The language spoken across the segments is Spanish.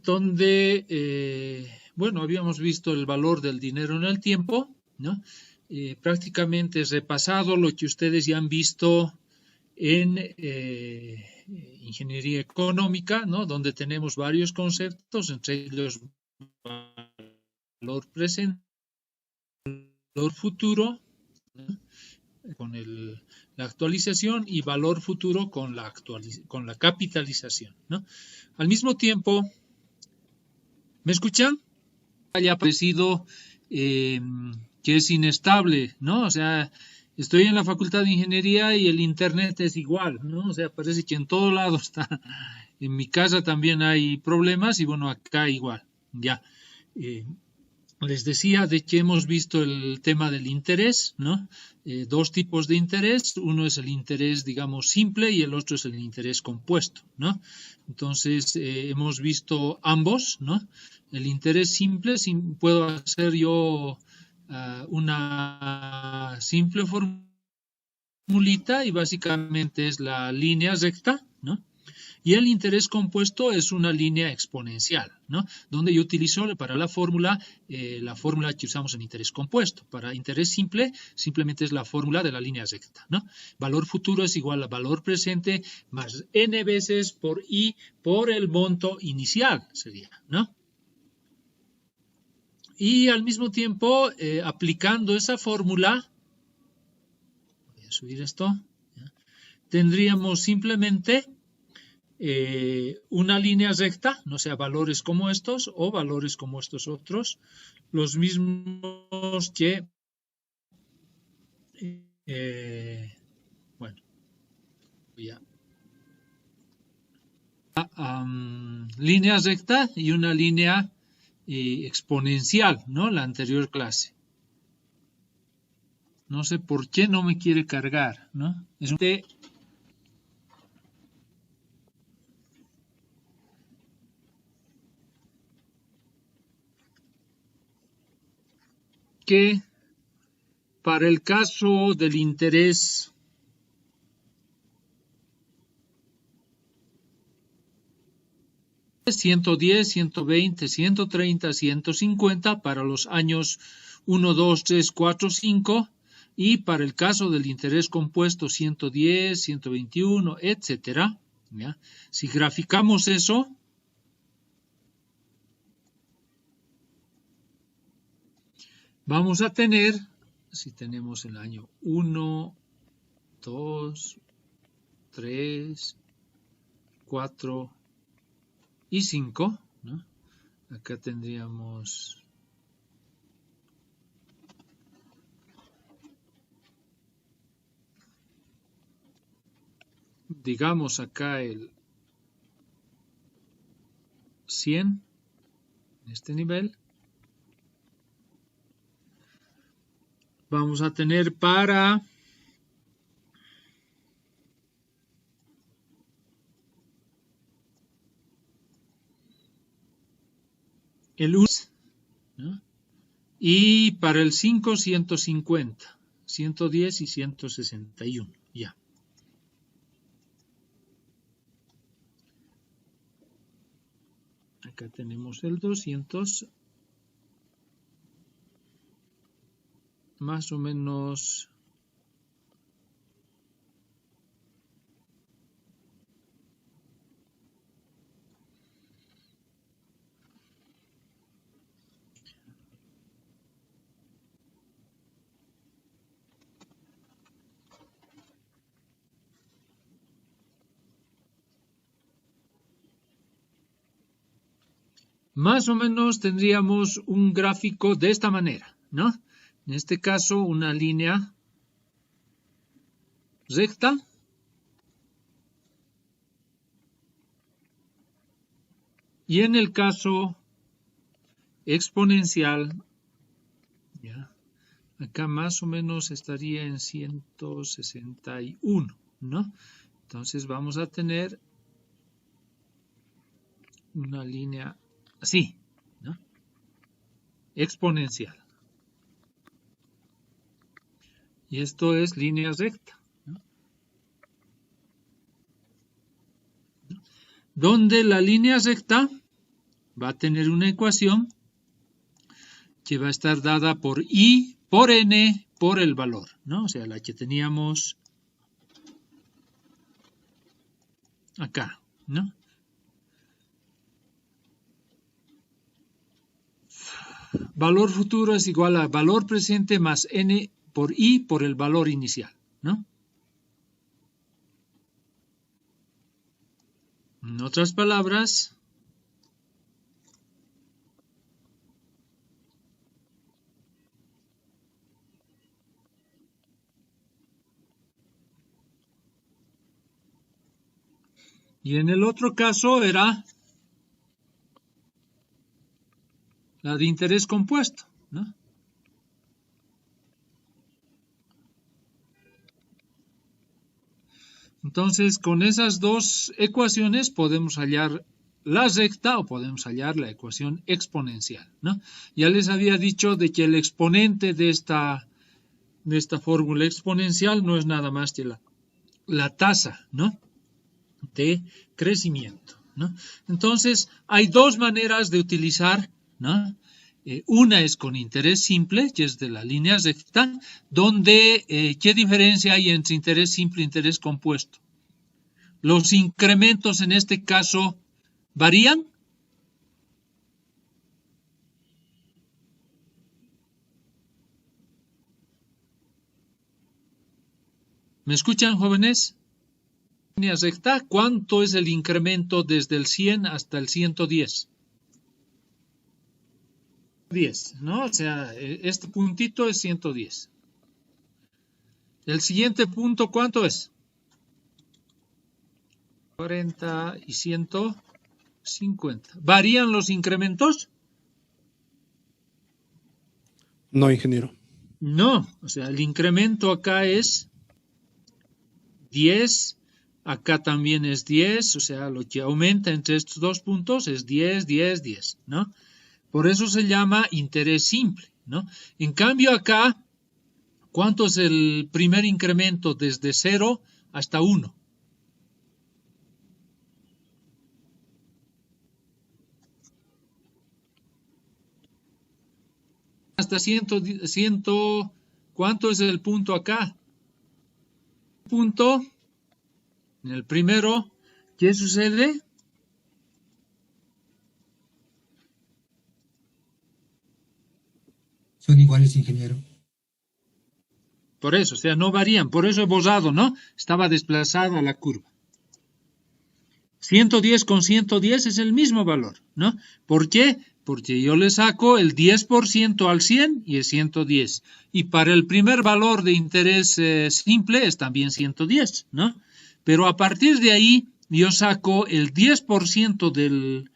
donde, bueno, habíamos visto el valor del dinero en el tiempo, ¿no? Prácticamente repasado lo que ustedes ya han visto en ingeniería económica, ¿no? Donde tenemos varios conceptos, entre ellos valor presente, valor futuro, ¿no? Con la actualización y valor futuro con la capitalización, ¿no? Al mismo tiempo, ¿me escuchan? Haya parecido que es inestable, ¿no? O sea, estoy en la Facultad de Ingeniería y el Internet es igual, ¿no? O sea, parece que en todo lado está. En mi casa también hay problemas y bueno, acá igual, ya. Les decía de que hemos visto el tema del interés, ¿no? Dos tipos de interés, uno es el interés, digamos, simple y el otro es el interés compuesto, ¿no? Entonces, hemos visto ambos, ¿no? El interés simple, puedo hacer yo una simple formulita y básicamente es la línea recta, ¿no? Y el interés compuesto es una línea exponencial, ¿no? Donde yo utilizo para la fórmula que usamos en interés compuesto. Para interés simple, simplemente es la fórmula de la línea recta, ¿no? Valor futuro es igual a valor presente más n veces por i por el monto inicial, sería, ¿no? Y al mismo tiempo, aplicando esa fórmula, voy a subir esto, ¿ya? Tendríamos simplemente una línea recta, no sea valores como estos o valores como estos otros, los mismos que, bueno, ya, línea recta y una línea exponencial, ¿no? La anterior clase. No sé por qué no me quiere cargar, ¿no? Es un que para el caso del interés $110, $120, $130, $150 para los años 1, 2, 3, 4, 5 y para el caso del interés compuesto $110, $121, etcétera. ¿Ya? Si graficamos eso, vamos a tener, si tenemos el año 1, 2, 3, 4 y 5, ¿no? Acá tendríamos digamos acá el 100 en este nivel. Vamos a tener para el 1, ¿no? Y para el 5, 150, 110 y 161, ya. Acá tenemos el 200, más o menos tendríamos un gráfico de esta manera, ¿no? En este caso, una línea recta y en el caso exponencial, ¿ya? Acá más o menos estaría en 161, ¿no? Entonces vamos a tener una línea así, ¿no? Exponencial. Y esto es línea recta, ¿no? Donde la línea recta va a tener una ecuación que va a estar dada por I por N por el valor, ¿no? O sea, la que teníamos acá, ¿no? Valor futuro es igual a valor presente más N por I por el valor inicial, ¿no? En otras palabras, y en el otro caso era la de interés compuesto, ¿no? Entonces, con esas dos ecuaciones podemos hallar la recta o podemos hallar la ecuación exponencial, ¿no? Ya les había dicho de que el exponente de esta fórmula exponencial no es nada más que la tasa, ¿no?, de crecimiento, ¿no? Entonces, hay dos maneras de utilizar, ¿no? Una es con interés simple, que es de la línea recta, donde, ¿qué diferencia hay entre interés simple e interés compuesto? Los incrementos en este caso varían. ¿Me escuchan, jóvenes? Línea recta, ¿cuánto es el incremento desde el 100 hasta el 110? 10, ¿no? O sea, este puntito es 110. El siguiente punto, ¿cuánto es? 40 y 150. ¿Varían los incrementos? No, ingeniero. No, o sea, el incremento acá es 10, acá también es 10, o sea, lo que aumenta entre estos dos puntos es 10, 10, 10, ¿no? Por eso se llama interés simple, ¿no? En cambio acá, ¿cuánto es el primer incremento desde 0 hasta 1? Hasta 100, ¿cuánto es el punto acá? Punto, en el primero, ¿qué sucede? Son iguales, ingeniero. Por eso, o sea, no varían, por eso he borrado, ¿no? Estaba desplazada la curva. 110 con 110 es el mismo valor, ¿no? ¿Por qué? Porque yo le saco el 10% al 100 y es 110. Y para el primer valor de interés simple es también 110, ¿no? Pero a partir de ahí yo saco el 10% del...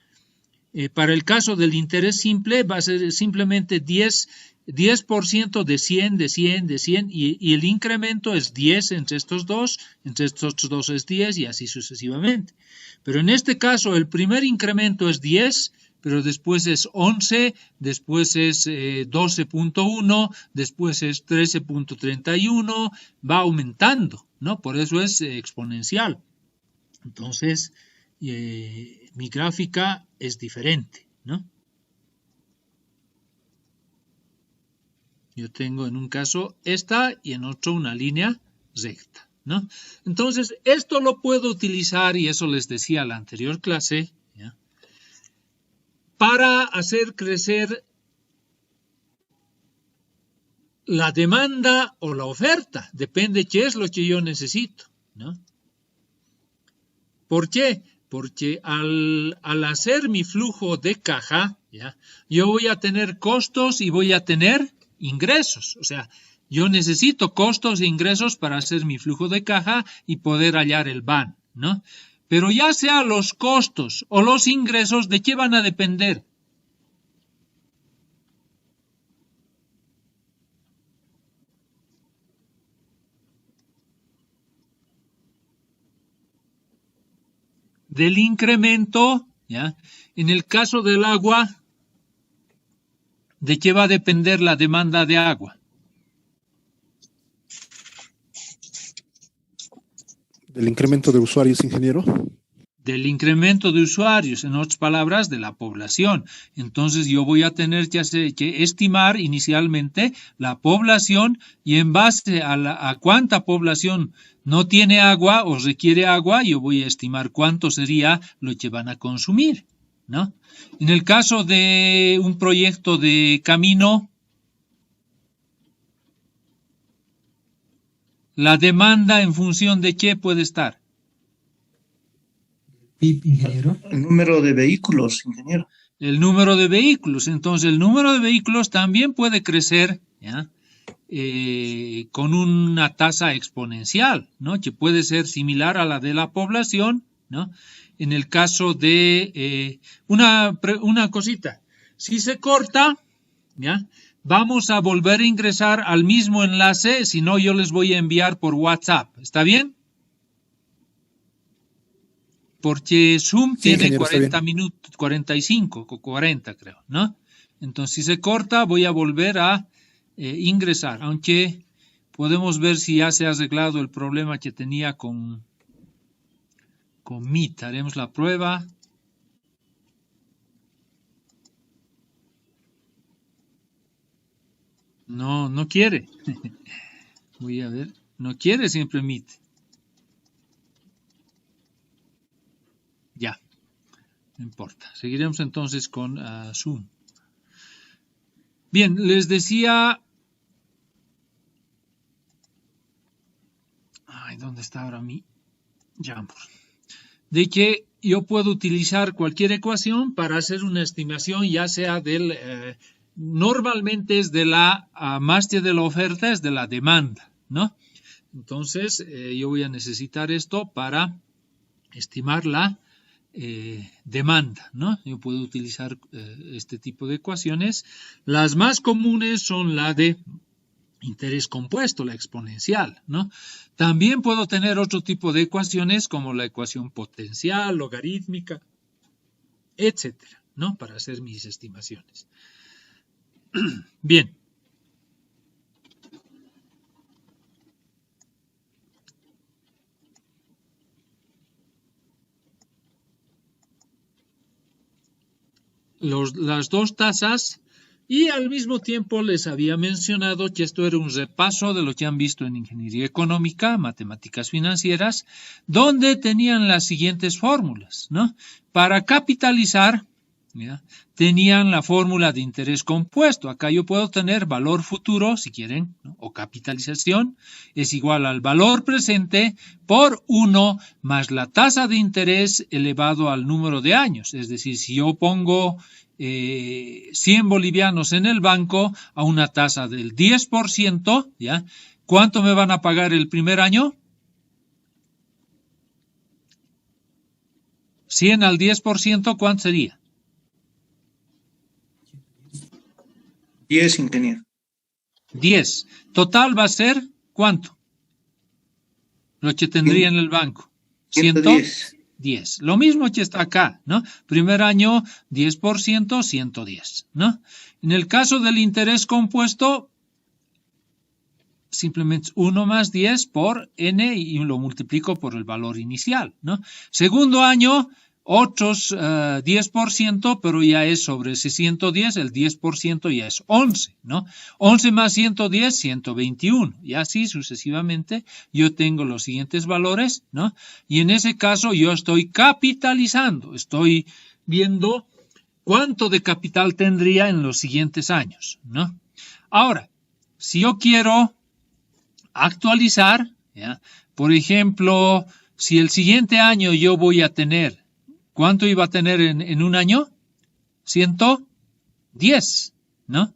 para el caso del interés simple va a ser simplemente 10% de 100, de 100, de 100 y el incremento es 10 entre estos dos es 10 y así sucesivamente. Pero en este caso el primer incremento es 10, pero después es 11, después es 12.1, después es 13.31, va aumentando, ¿no? Por eso es exponencial. Entonces, mi gráfica es diferente, ¿no? Yo tengo en un caso esta y en otro una línea recta, ¿no? Entonces, esto lo puedo utilizar, y eso les decía en la anterior clase, ¿ya?, para hacer crecer la demanda o la oferta. Depende qué es lo que yo necesito, ¿no? ¿Por qué? Porque al hacer mi flujo de caja, ¿ya?, yo voy a tener costos y voy a tener ingresos. O sea, yo necesito costos e ingresos para hacer mi flujo de caja y poder hallar el VAN, ¿no? Pero ya sea los costos o los ingresos, ¿de qué van a depender? Del incremento, ¿ya? En el caso del agua, ¿de qué va a depender la demanda de agua? ¿Del incremento de usuarios, ingeniero? del incremento de usuarios, en otras palabras, de la población. Entonces yo voy a tener que estimar inicialmente la población y en base a cuánta población no tiene agua o requiere agua, yo voy a estimar cuánto sería lo que van a consumir, ¿no? En el caso de un proyecto de camino, la demanda en función de qué puede estar. PIB, ingeniero. El número de vehículos, ingeniero. El número de vehículos. Entonces, el número de vehículos también puede crecer, ¿ya? Con una tasa exponencial, ¿no? Que puede ser similar a la de la población, ¿no? En el caso de una cosita, si se corta, ¿ya? Vamos a volver a ingresar al mismo enlace, si no yo les voy a enviar por WhatsApp, ¿está bien? Porque Zoom Sí, tiene ingeniero, está 40 bien. minutos, 45 o 40 creo, ¿no? Entonces, si se corta, voy a volver a ingresar, aunque podemos ver si ya se ha arreglado el problema que tenía con Meet. Haremos la prueba. No, no quiere. Voy a ver. No quiere siempre Meet. Ya. No importa. Seguiremos entonces con Zoom. Bien, les decía... Ay, ¿dónde está ahora mi Jamboard? De que yo puedo utilizar cualquier ecuación para hacer una estimación, ya sea del... normalmente es de la, más que de la oferta, es de la demanda, ¿no? Entonces, yo voy a necesitar esto para estimar la demanda, ¿no? Yo puedo utilizar este tipo de ecuaciones. Las más comunes son la de interés compuesto, la exponencial, ¿no? También puedo tener otro tipo de ecuaciones como la ecuación potencial, logarítmica, etcétera, ¿no? Para hacer mis estimaciones. Bien. Las dos tasas, y al mismo tiempo les había mencionado que esto era un repaso de lo que han visto en ingeniería económica, matemáticas financieras, donde tenían las siguientes fórmulas, ¿no? Para capitalizar, ¿ya? Tenían la fórmula de interés compuesto. Acá yo puedo tener valor futuro, si quieren, ¿no? O capitalización, es igual al valor presente por 1 más la tasa de interés elevado al número de años. Es decir, si yo pongo 100 bolivianos en el banco a una tasa del 10%, ¿ya? ¿Cuánto me van a pagar el primer año? 100 al 10%, ¿cuánto sería? 10, ingeniero. 10. Total va a ser, ¿cuánto? Lo que tendría en el banco. 110. 10. Lo mismo que está acá, ¿no? Primer año, 10%, 110, ¿no? En el caso del interés compuesto, simplemente 1 más 10 por n y lo multiplico por el valor inicial, ¿no? Segundo año, otros 10%, pero ya es sobre ese 110, el 10% ya es 11, ¿no? 11 más 110, 121, y así sucesivamente yo tengo los siguientes valores, ¿no? Y en ese caso yo estoy capitalizando, estoy viendo cuánto de capital tendría en los siguientes años, ¿no? Ahora, si yo quiero actualizar, ¿ya? Por ejemplo, si el siguiente año yo voy a tener, ¿cuánto iba a tener en un año? 110, ¿no?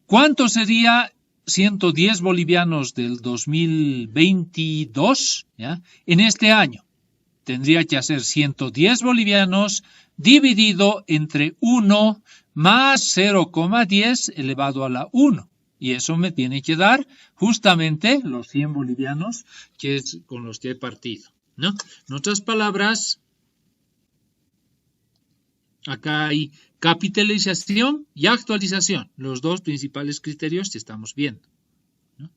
¿Cuánto sería 110 bolivianos del 2022, ¿ya? En este año? Tendría que hacer 110 bolivianos dividido entre 1 más 0,10 elevado a la 1. Y eso me tiene que dar justamente los 100 bolivianos que es con los que he partido, ¿no? En otras palabras, acá hay capitalización y actualización, los dos principales criterios que estamos viendo, ¿no?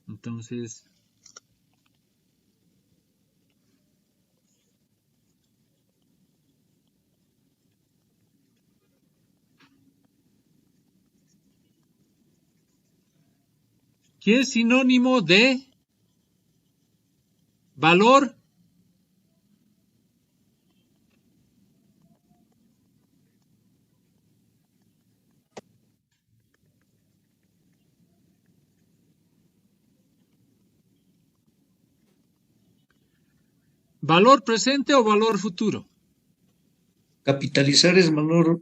Entonces, que es sinónimo de valor presente o valor futuro. Capitalizar es valor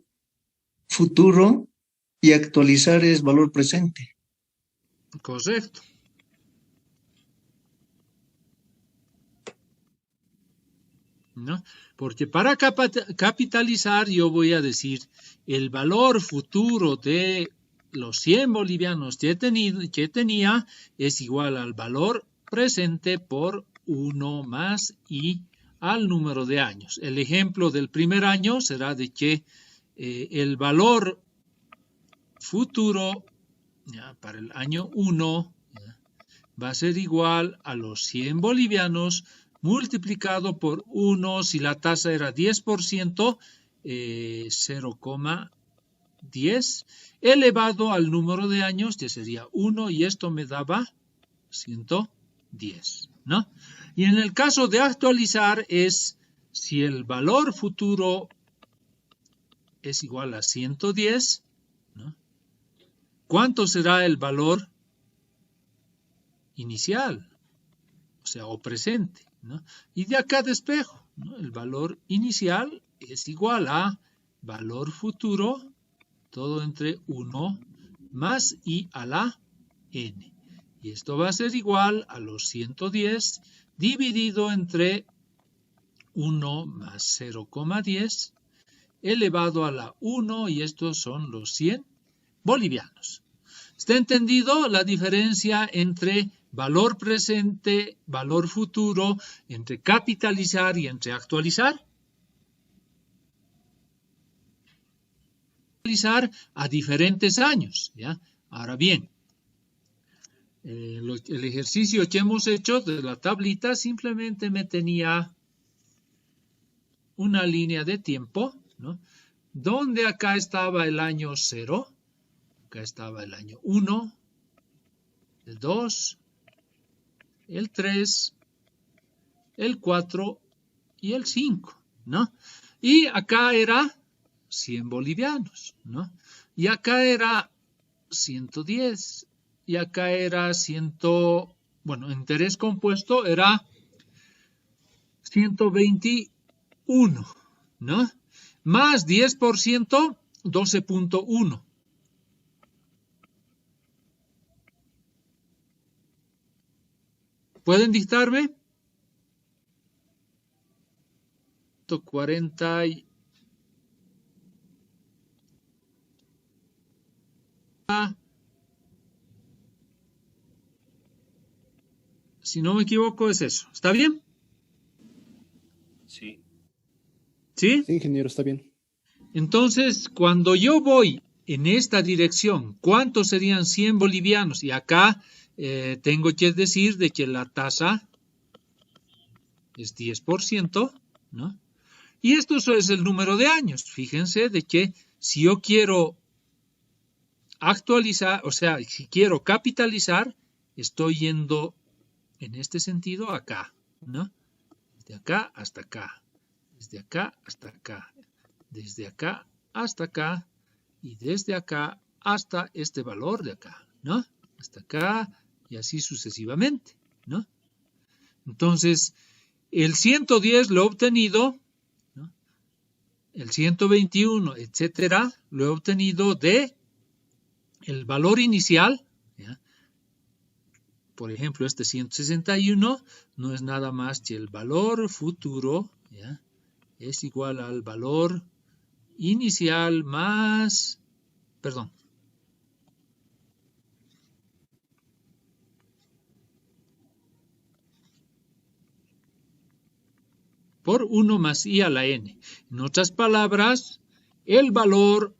futuro y actualizar es valor presente. Correcto. ¿No? Porque para capitalizar yo voy a decir el valor futuro de los 100 bolivianos que tenía es igual al valor presente por 1 más I al número de años. El ejemplo del primer año será de que el valor futuro para el año 1 va a ser igual a los 100 bolivianos multiplicado por 1, si la tasa era 10%, 0,10 elevado al número de años, que sería 1, y esto me daba 110, ¿no? Y en el caso de actualizar es si el valor futuro es igual a 110, ¿no? ¿Cuánto será el valor inicial? O sea, o presente, ¿no? Y de acá despejo, ¿no? El valor inicial es igual a valor futuro, todo entre 1 más I a la N. Y esto va a ser igual a los 110 dividido entre 1 más 0,10 elevado a la 1, y estos son los 100 bolivianos. ¿Está entendido la diferencia entre valor presente, valor futuro, entre capitalizar y entre actualizar? Actualizar a diferentes años, ¿ya? Ahora bien, el ejercicio que hemos hecho de la tablita simplemente me tenía una línea de tiempo, ¿no? Donde acá estaba el año 0, acá estaba el año 1, el 2, el 3, el 4 y el 5, ¿no? Y acá era 100 bolivianos, ¿no? Y acá era 110, y acá era bueno, interés compuesto era 121, ¿no? Más 10%, 12.1. ¿Pueden dictarme? 40 y... Si no me equivoco es eso. ¿Está bien? Sí. ¿Sí? Sí, ingeniero, está bien. Entonces, cuando yo voy en esta dirección, ¿cuántos serían 100 bolivianos? Y acá tengo que decir de que la tasa es 10%, ¿no? Y esto es el número de años. Fíjense de que si yo quiero actualizar, o sea, si quiero capitalizar, estoy yendo en este sentido acá, ¿no? Desde acá hasta acá, desde acá hasta acá, desde acá hasta acá, y desde acá hasta este valor de acá, ¿no? Hasta acá y así sucesivamente, ¿no? Entonces, el 110 lo he obtenido, ¿no? El 121, etcétera, lo he obtenido de el valor inicial, ¿ya? Por ejemplo, este 161 no es nada más que el valor futuro, ¿ya? Es igual al valor inicial más, perdón, por 1 más I a la N. En otras palabras, el valor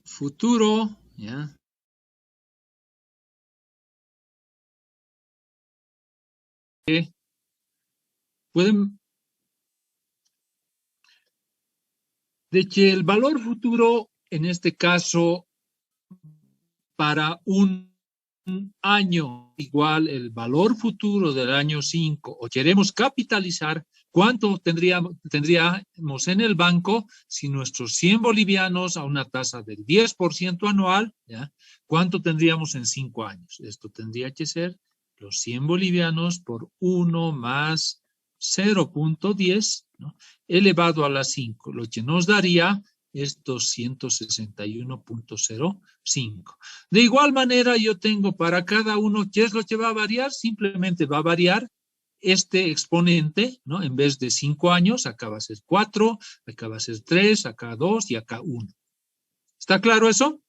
futuro, ¿ya? Pueden, de que el valor futuro, en este caso, para un año igual el valor futuro del año 5, o queremos capitalizar, ¿cuánto tendríamos en el banco si nuestros 100 bolivianos a una tasa del 10% anual, ¿ya? ¿Cuánto tendríamos en 5 años? Esto tendría que ser los 100 bolivianos por 1 más 0.10, ¿no? Elevado a la 5, lo que nos daría es 261.05. De igual manera, yo tengo para cada uno, ¿qué es lo que va a variar? Simplemente va a variar este exponente, ¿no? En vez de 5 años, acá va a ser 4, acá va a ser 3, acá 2 y acá 1. ¿Está claro eso?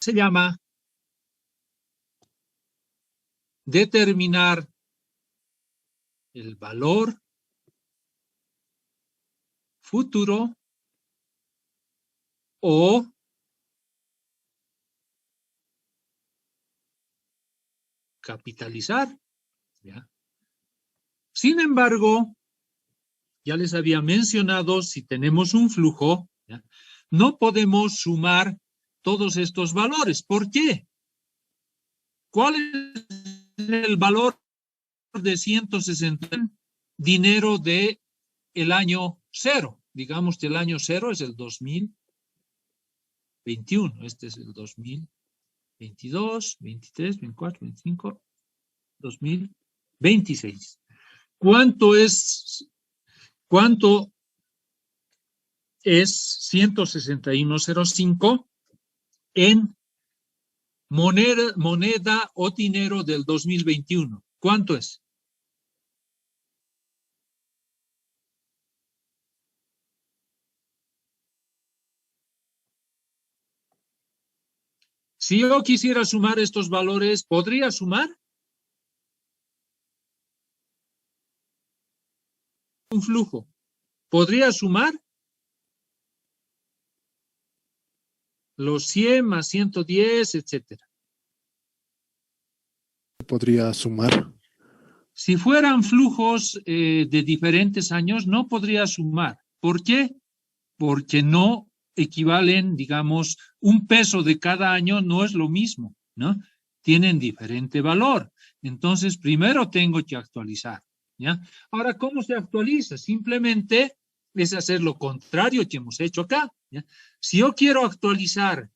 Se llama determinar el valor futuro o capitalizar, ¿ya? Sin embargo, ya les había mencionado, si tenemos un flujo, ¿ya? No podemos sumar todos estos valores. ¿Por qué? ¿Cuál es el valor de 160 dinero de el año 0? Digamos que el año 0 es el 2021. Este es el 2022, 23, 24, 25, 2026. ¿Cuánto es 161.05 en moneda o dinero del 2021? ¿Cuánto es? Si yo quisiera sumar estos valores, ¿podría sumar? Un flujo. ¿Podría sumar? Los 100 más 110, etcétera. Podría sumar. Si fueran flujos de diferentes años, no podría sumar. ¿Por qué? Porque no equivalen, digamos, un peso de cada año no es lo mismo, ¿no? Tienen diferente valor. Entonces, primero tengo que actualizar, ¿ya? Ahora, ¿cómo se actualiza? Simplemente es hacer lo contrario que hemos hecho acá, ¿ya? Si yo quiero actualizar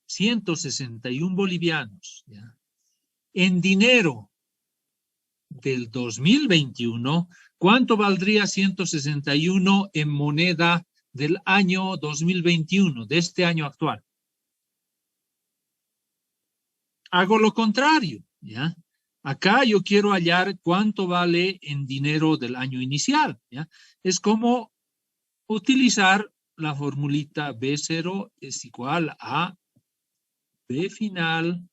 161 bolivianos, ¿ya? En dinero del 2021, ¿cuánto valdría 161 en moneda del año 2021, de este año actual? Hago lo contrario, ¿ya? Acá yo quiero hallar cuánto vale en dinero del año inicial, ¿ya? Es como utilizar la formulita B0 es igual a B final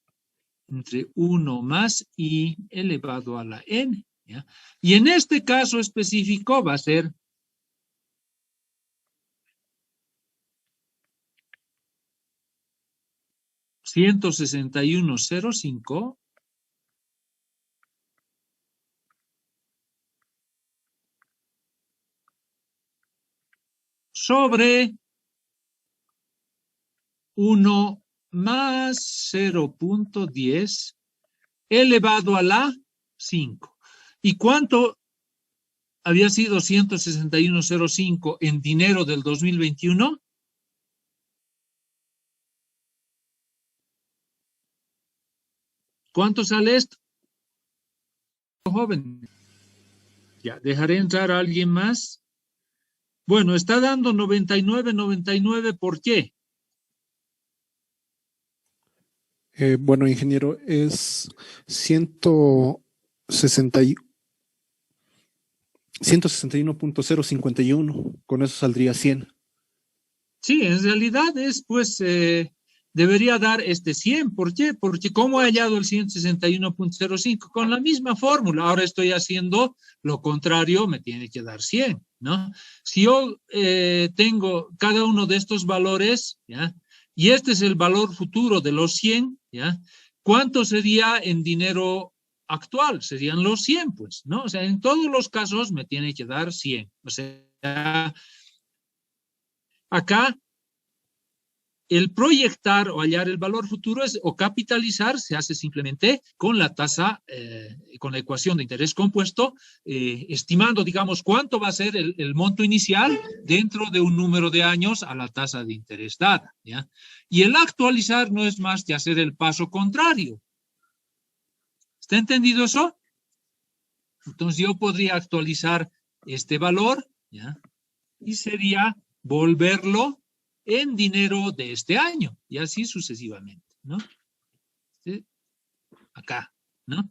entre 1 más I elevado a la N, ¿ya? Y en este caso específico va a ser 161.05 sobre 1 más 0.10 elevado a la 5. ¿Y cuánto había sido 161.05 en dinero del 2021? ¿Cuánto sale esto? Joven. Ya, dejaré entrar a alguien más. Bueno, está dando 99, ¿por qué? Bueno, ingeniero, es 161.051. Con eso saldría 100. Sí, en realidad es, pues, debería dar 100. ¿Por qué? Porque ¿cómo he hallado el 161.05? Con la misma fórmula. Ahora estoy haciendo lo contrario, me tiene que dar 100, ¿no? Si yo tengo cada uno de estos valores, ¿ya? Y este es el valor futuro de los 100, ¿ya? ¿Cuánto sería en dinero actual, serían los 100, pues, ¿no? O sea, en todos los casos me tiene que dar 100. O sea, acá el proyectar o hallar el valor futuro o capitalizar se hace simplemente con la tasa, con la ecuación de interés compuesto, estimando, digamos, cuánto va a ser el monto inicial dentro de un número de años a la tasa de interés dada, ¿ya? Y el actualizar no es más que hacer el paso contrario. ¿Está entendido eso? Entonces yo podría actualizar este valor, ¿ya? Y sería volverlo en dinero de este año, y así sucesivamente, ¿no? ¿Sí? Acá, ¿no?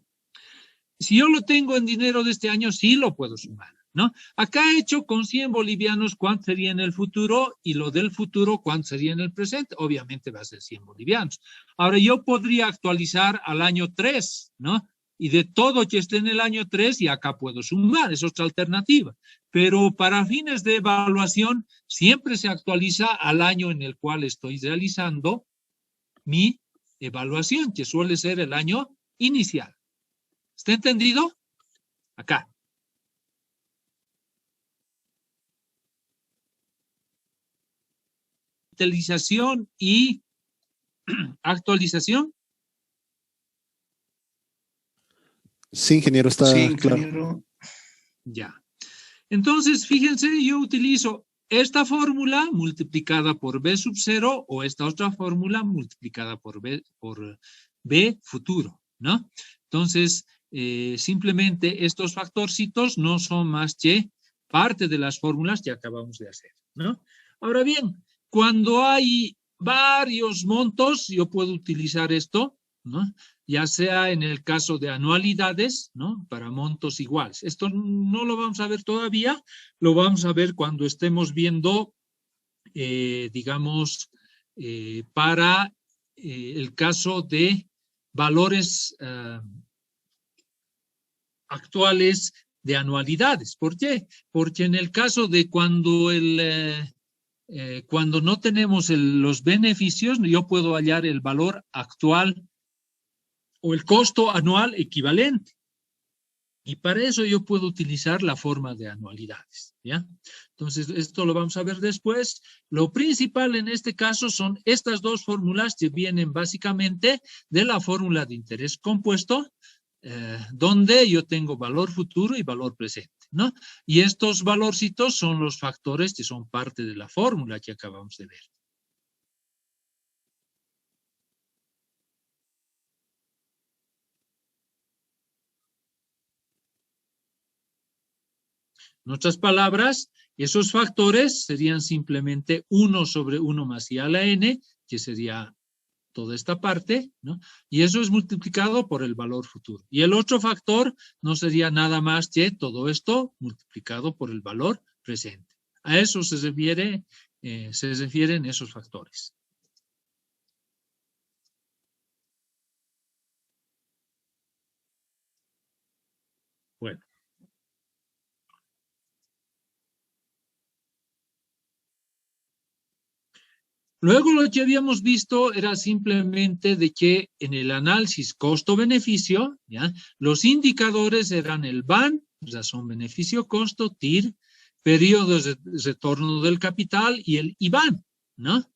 Si yo lo tengo en dinero de este año, sí lo puedo sumar, ¿no? Acá he hecho con 100 bolivianos cuánto sería en el futuro, y lo del futuro cuánto sería en el presente. Obviamente va a ser 100 bolivianos. Ahora yo podría actualizar al año 3, ¿no? Y de todo que esté en el año 3, y acá puedo sumar, es otra alternativa. Pero para fines de evaluación, siempre se actualiza al año en el cual estoy realizando mi evaluación, que suele ser el año inicial. ¿Está entendido? Acá. Utilización y actualización. Sí, ingeniero, está Sí, claro. ingeniero. Ya. Entonces, fíjense, yo utilizo esta fórmula multiplicada por B sub 0 o esta otra fórmula multiplicada por B futuro, ¿no? Entonces, simplemente estos factorcitos no son más que parte de las fórmulas que acabamos de hacer, ¿no? Ahora bien, cuando hay varios montos, yo puedo utilizar esto, ¿no? Ya sea en el caso de anualidades, ¿no? Para montos iguales. Esto no lo vamos a ver todavía, lo vamos a ver cuando estemos viendo, digamos, para el caso de valores actuales de anualidades. ¿Por qué? Porque en el caso de cuando no tenemos los beneficios, yo puedo hallar el valor actual o el costo anual equivalente. Y para eso yo puedo utilizar la forma de anualidades, ¿ya? Entonces, esto lo vamos a ver después. Lo principal en este caso son estas dos fórmulas que vienen básicamente de la fórmula de interés compuesto, donde yo tengo valor futuro y valor presente, ¿no? Y estos valorcitos son los factores que son parte de la fórmula que acabamos de ver. En otras palabras, esos factores serían simplemente 1 sobre 1 más I a la n, que sería toda esta parte, ¿no? Y eso es multiplicado por el valor futuro. Y el otro factor no sería nada más que todo esto multiplicado por el valor presente. A eso se refieren esos factores. Bueno. Luego lo que habíamos visto era simplemente de que en el análisis costo-beneficio, ¿ya? Los indicadores eran el BAN, razón beneficio-costo, TIR, periodos de retorno del capital y el IBAN, ¿no?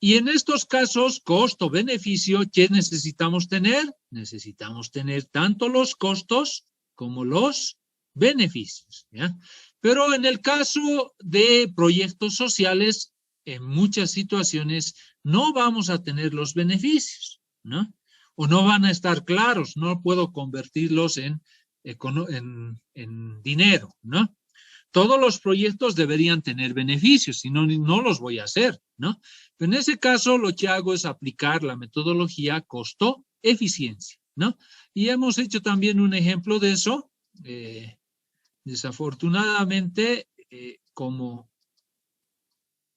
Y en estos casos, costo-beneficio, ¿qué necesitamos tener? Necesitamos tener tanto los costos como los beneficios, ¿ya? Pero en el caso de proyectos sociales, en muchas situaciones no vamos a tener los beneficios, ¿no? O no van a estar claros, no puedo convertirlos en dinero, ¿no? Todos los proyectos deberían tener beneficios, si no, no los voy a hacer, ¿no? Pero en ese caso, lo que hago es aplicar la metodología costo-eficiencia, ¿no? Y hemos hecho también un ejemplo de eso. Desafortunadamente, como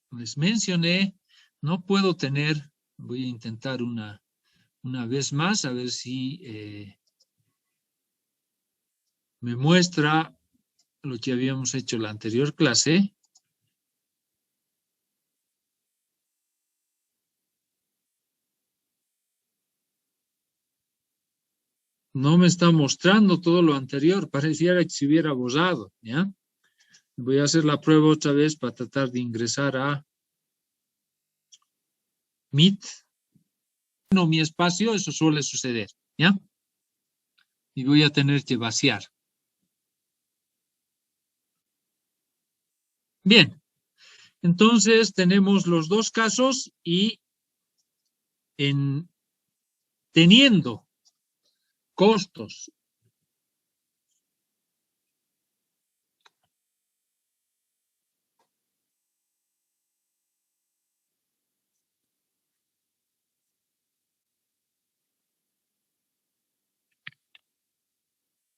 les mencioné, no puedo tener, voy a intentar una vez más, a ver si me muestra lo que habíamos hecho en la anterior clase. no me está mostrando todo lo anterior, pareciera que se hubiera borrado, ¿ya? Voy a hacer la prueba otra vez para tratar de ingresar a Meet. No, mi espacio, eso suele suceder, ¿ya? Y voy a tener que vaciar. Bien, entonces tenemos los dos casos y teniendo costos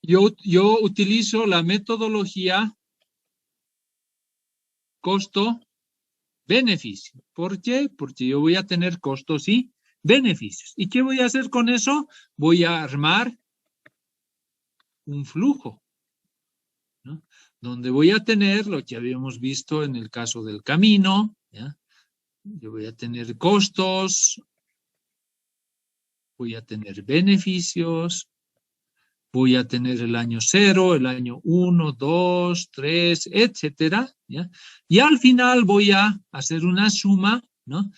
yo utilizo la metodología costo-beneficio. ¿Por qué? Porque yo voy a tener costos y beneficios. ¿Y qué voy a hacer con eso? Voy a armar un flujo, ¿no? Donde voy a tener lo que habíamos visto en el caso del camino, ¿ya? Yo voy a tener costos, voy a tener beneficios, voy a tener el año 0, el año 1, 2, 3, etcétera, ¿ya? Y al final voy a hacer una suma, ¿no?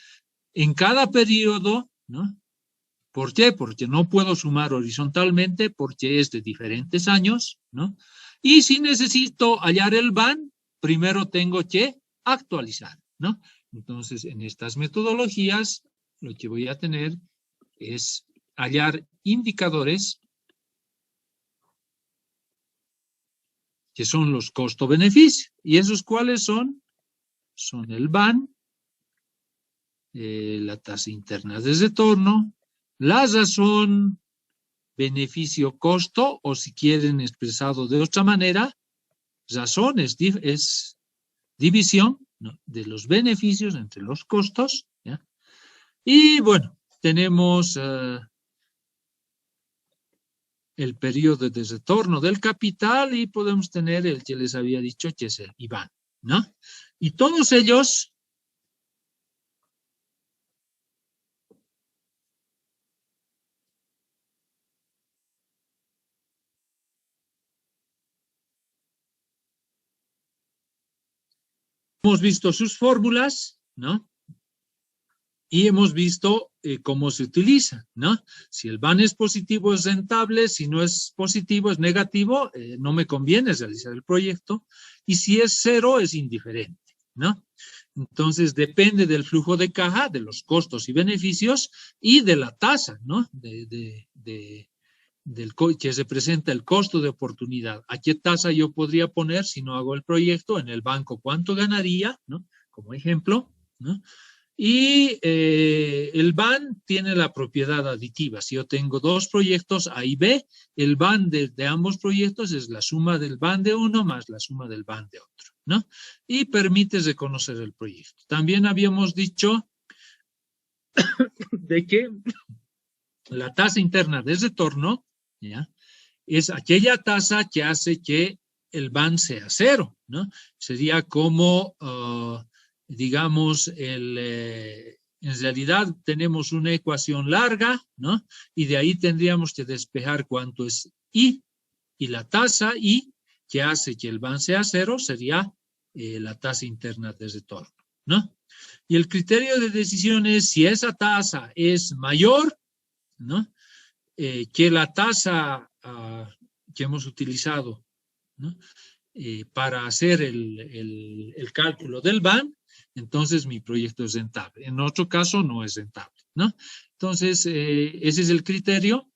En cada periodo, ¿no? ¿Por qué? Porque no puedo sumar horizontalmente porque es de diferentes años, ¿no? Y si necesito hallar el BAN, primero tengo que actualizar, ¿no? Entonces, en estas metodologías, lo que voy a tener es hallar indicadores que son los costo-beneficio. ¿Y esos cuáles son? Son el BAN, la tasa interna de retorno, la razón beneficio-costo, o si quieren expresado de otra manera, razón es división, ¿no?, de los beneficios entre los costos, ¿ya? Y bueno, tenemos el periodo de retorno del capital y podemos tener el que les había dicho que es el IBAN, ¿no? Y todos ellos hemos visto sus fórmulas, ¿no? Y hemos visto cómo se utiliza, ¿no? Si el BAN es positivo es rentable, si no es positivo es negativo, no me conviene realizar el proyecto, y si es 0 es indiferente, ¿no? Entonces depende del flujo de caja, de los costos y beneficios y de la tasa, ¿no? Que representa el costo de oportunidad. ¿A qué tasa yo podría poner si no hago el proyecto? En el banco, ¿cuánto ganaría? ¿No? Como ejemplo, ¿no? Y el BAN tiene la propiedad aditiva. Si yo tengo dos proyectos A y B, el BAN de ambos proyectos es la suma del BAN de uno más la suma del BAN de otro, ¿no? Y permite reconocer el proyecto. También habíamos dicho de que la tasa interna de retorno, ¿ya?, es aquella tasa que hace que el BAN sea 0, ¿no? Sería como, digamos, en realidad tenemos una ecuación larga, ¿no? Y de ahí tendríamos que despejar cuánto es I, y la tasa I que hace que el BAN sea 0 sería la tasa interna de retorno, ¿no? Y el criterio de decisión es si esa tasa es mayor, ¿no?, que la tasa que hemos utilizado, ¿no?, para hacer el cálculo del BAN, entonces mi proyecto es rentable. En otro caso no es rentable, ¿no? Entonces, ese es el criterio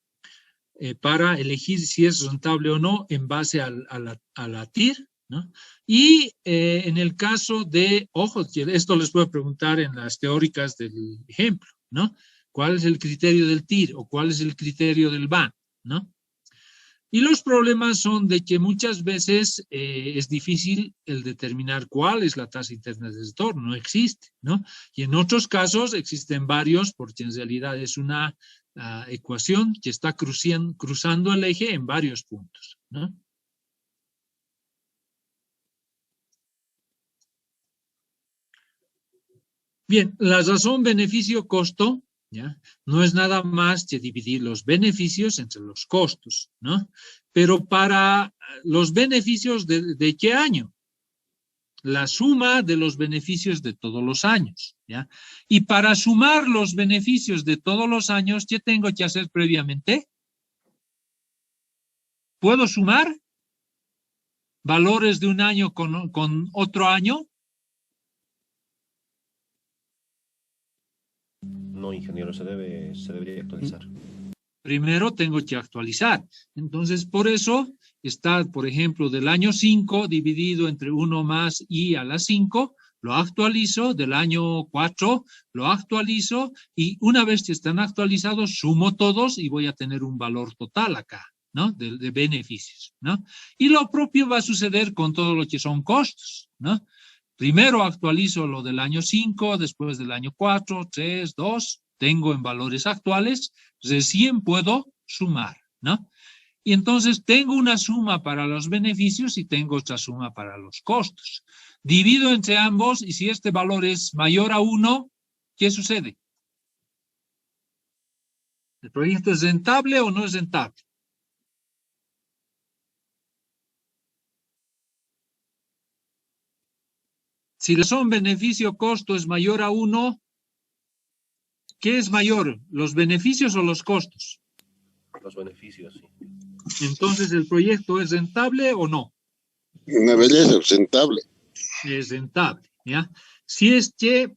para elegir si es rentable o no en base a la TIR, ¿no? Y en el caso de, ojo, esto les puedo preguntar en las teóricas del ejemplo, ¿no? ¿Cuál es el criterio del TIR o cuál es el criterio del BAN, ¿no? Y los problemas son de que muchas veces es difícil el determinar cuál es la tasa interna de retorno, no existe, ¿no? Y en otros casos existen varios, porque en realidad es una ecuación que está cruzando el eje en varios puntos, ¿no? Bien, la razón beneficio-costo ¿ya? No es nada más que dividir los beneficios entre los costos, ¿no? Pero para los beneficios ¿de qué año? La suma de los beneficios de todos los años, ¿ya? Y para sumar los beneficios de todos los años, ¿qué tengo que hacer previamente? ¿Puedo sumar valores de un año con otro año? No, ingeniero, se debería actualizar. Primero tengo que actualizar. Entonces, por eso está, por ejemplo, del año 5 dividido entre 1 más i a la 5, lo actualizo, del año 4 lo actualizo, y una vez que están actualizados, sumo todos y voy a tener un valor total acá, ¿no? De beneficios, ¿no? Y lo propio va a suceder con todo lo que son costos, ¿no? Primero actualizo lo del año 5, después del año 4, 3, 2, tengo en valores actuales, recién puedo sumar, ¿no? Y entonces tengo una suma para los beneficios y tengo otra suma para los costos. Divido entre ambos y si este valor es mayor a 1, ¿qué sucede? ¿El proyecto es rentable o no es rentable? Si la suma beneficio-costo es mayor a 1, ¿qué es mayor? ¿Los beneficios o los costos? Los beneficios, sí. Entonces, ¿el proyecto es rentable o no? Una belleza, rentable. Es rentable, ¿ya? Si es que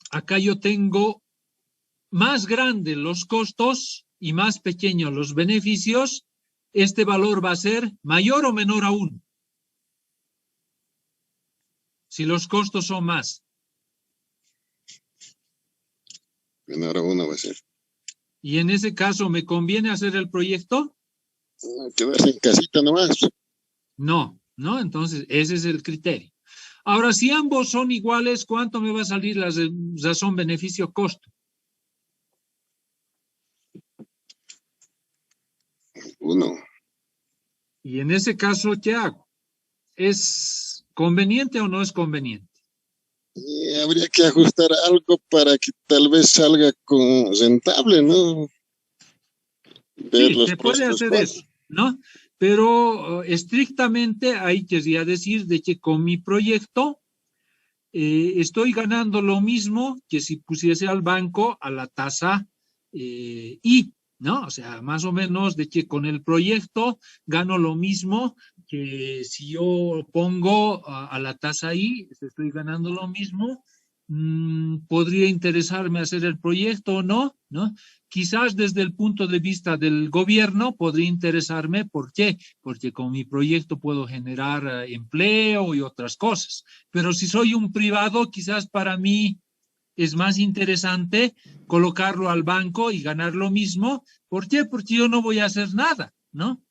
acá yo tengo más grandes los costos y más pequeños los beneficios, este valor va a ser mayor o menor a 1. Si los costos son más. Menor a 1 va a ser. Y en ese caso, ¿me conviene hacer el proyecto? Quedarse en casita nomás. No, ¿no? Entonces, ese es el criterio. Ahora, si ambos son iguales, ¿cuánto me va a salir la razón beneficio-costo? 1. Y en ese caso, ¿qué hago? ¿Es conveniente o no es conveniente? Y habría que ajustar algo para que tal vez salga con rentable, ¿no? Ver Sí, los se puede pros y hacer los eso, ¿no? Pero estrictamente hay que ya decir de que con mi proyecto estoy ganando lo mismo que si pusiese al banco a la tasa I, ¿no? O sea, más o menos de que con el proyecto gano lo mismo que si yo pongo a la tasa I, estoy ganando lo mismo. Podría interesarme hacer el proyecto o no, ¿no? Quizás desde el punto de vista del gobierno podría interesarme. ¿Por qué? Porque con mi proyecto puedo generar empleo y otras cosas. Pero si soy un privado, quizás para mí es más interesante colocarlo al banco y ganar lo mismo. ¿Por qué? Porque yo no voy a hacer nada, ¿no?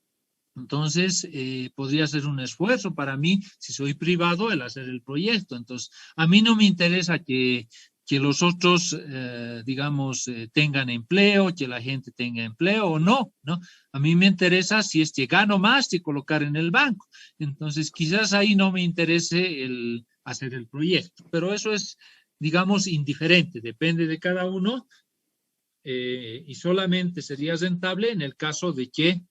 Entonces, podría ser un esfuerzo para mí, si soy privado, el hacer el proyecto. Entonces, a mí no me interesa que los otros, digamos, tengan empleo, que la gente tenga empleo o no, ¿no? A mí me interesa si es que gano más que colocar en el banco. Entonces, quizás ahí no me interese el hacer el proyecto, pero eso es, digamos, indiferente, depende de cada uno, y solamente sería rentable en el caso de que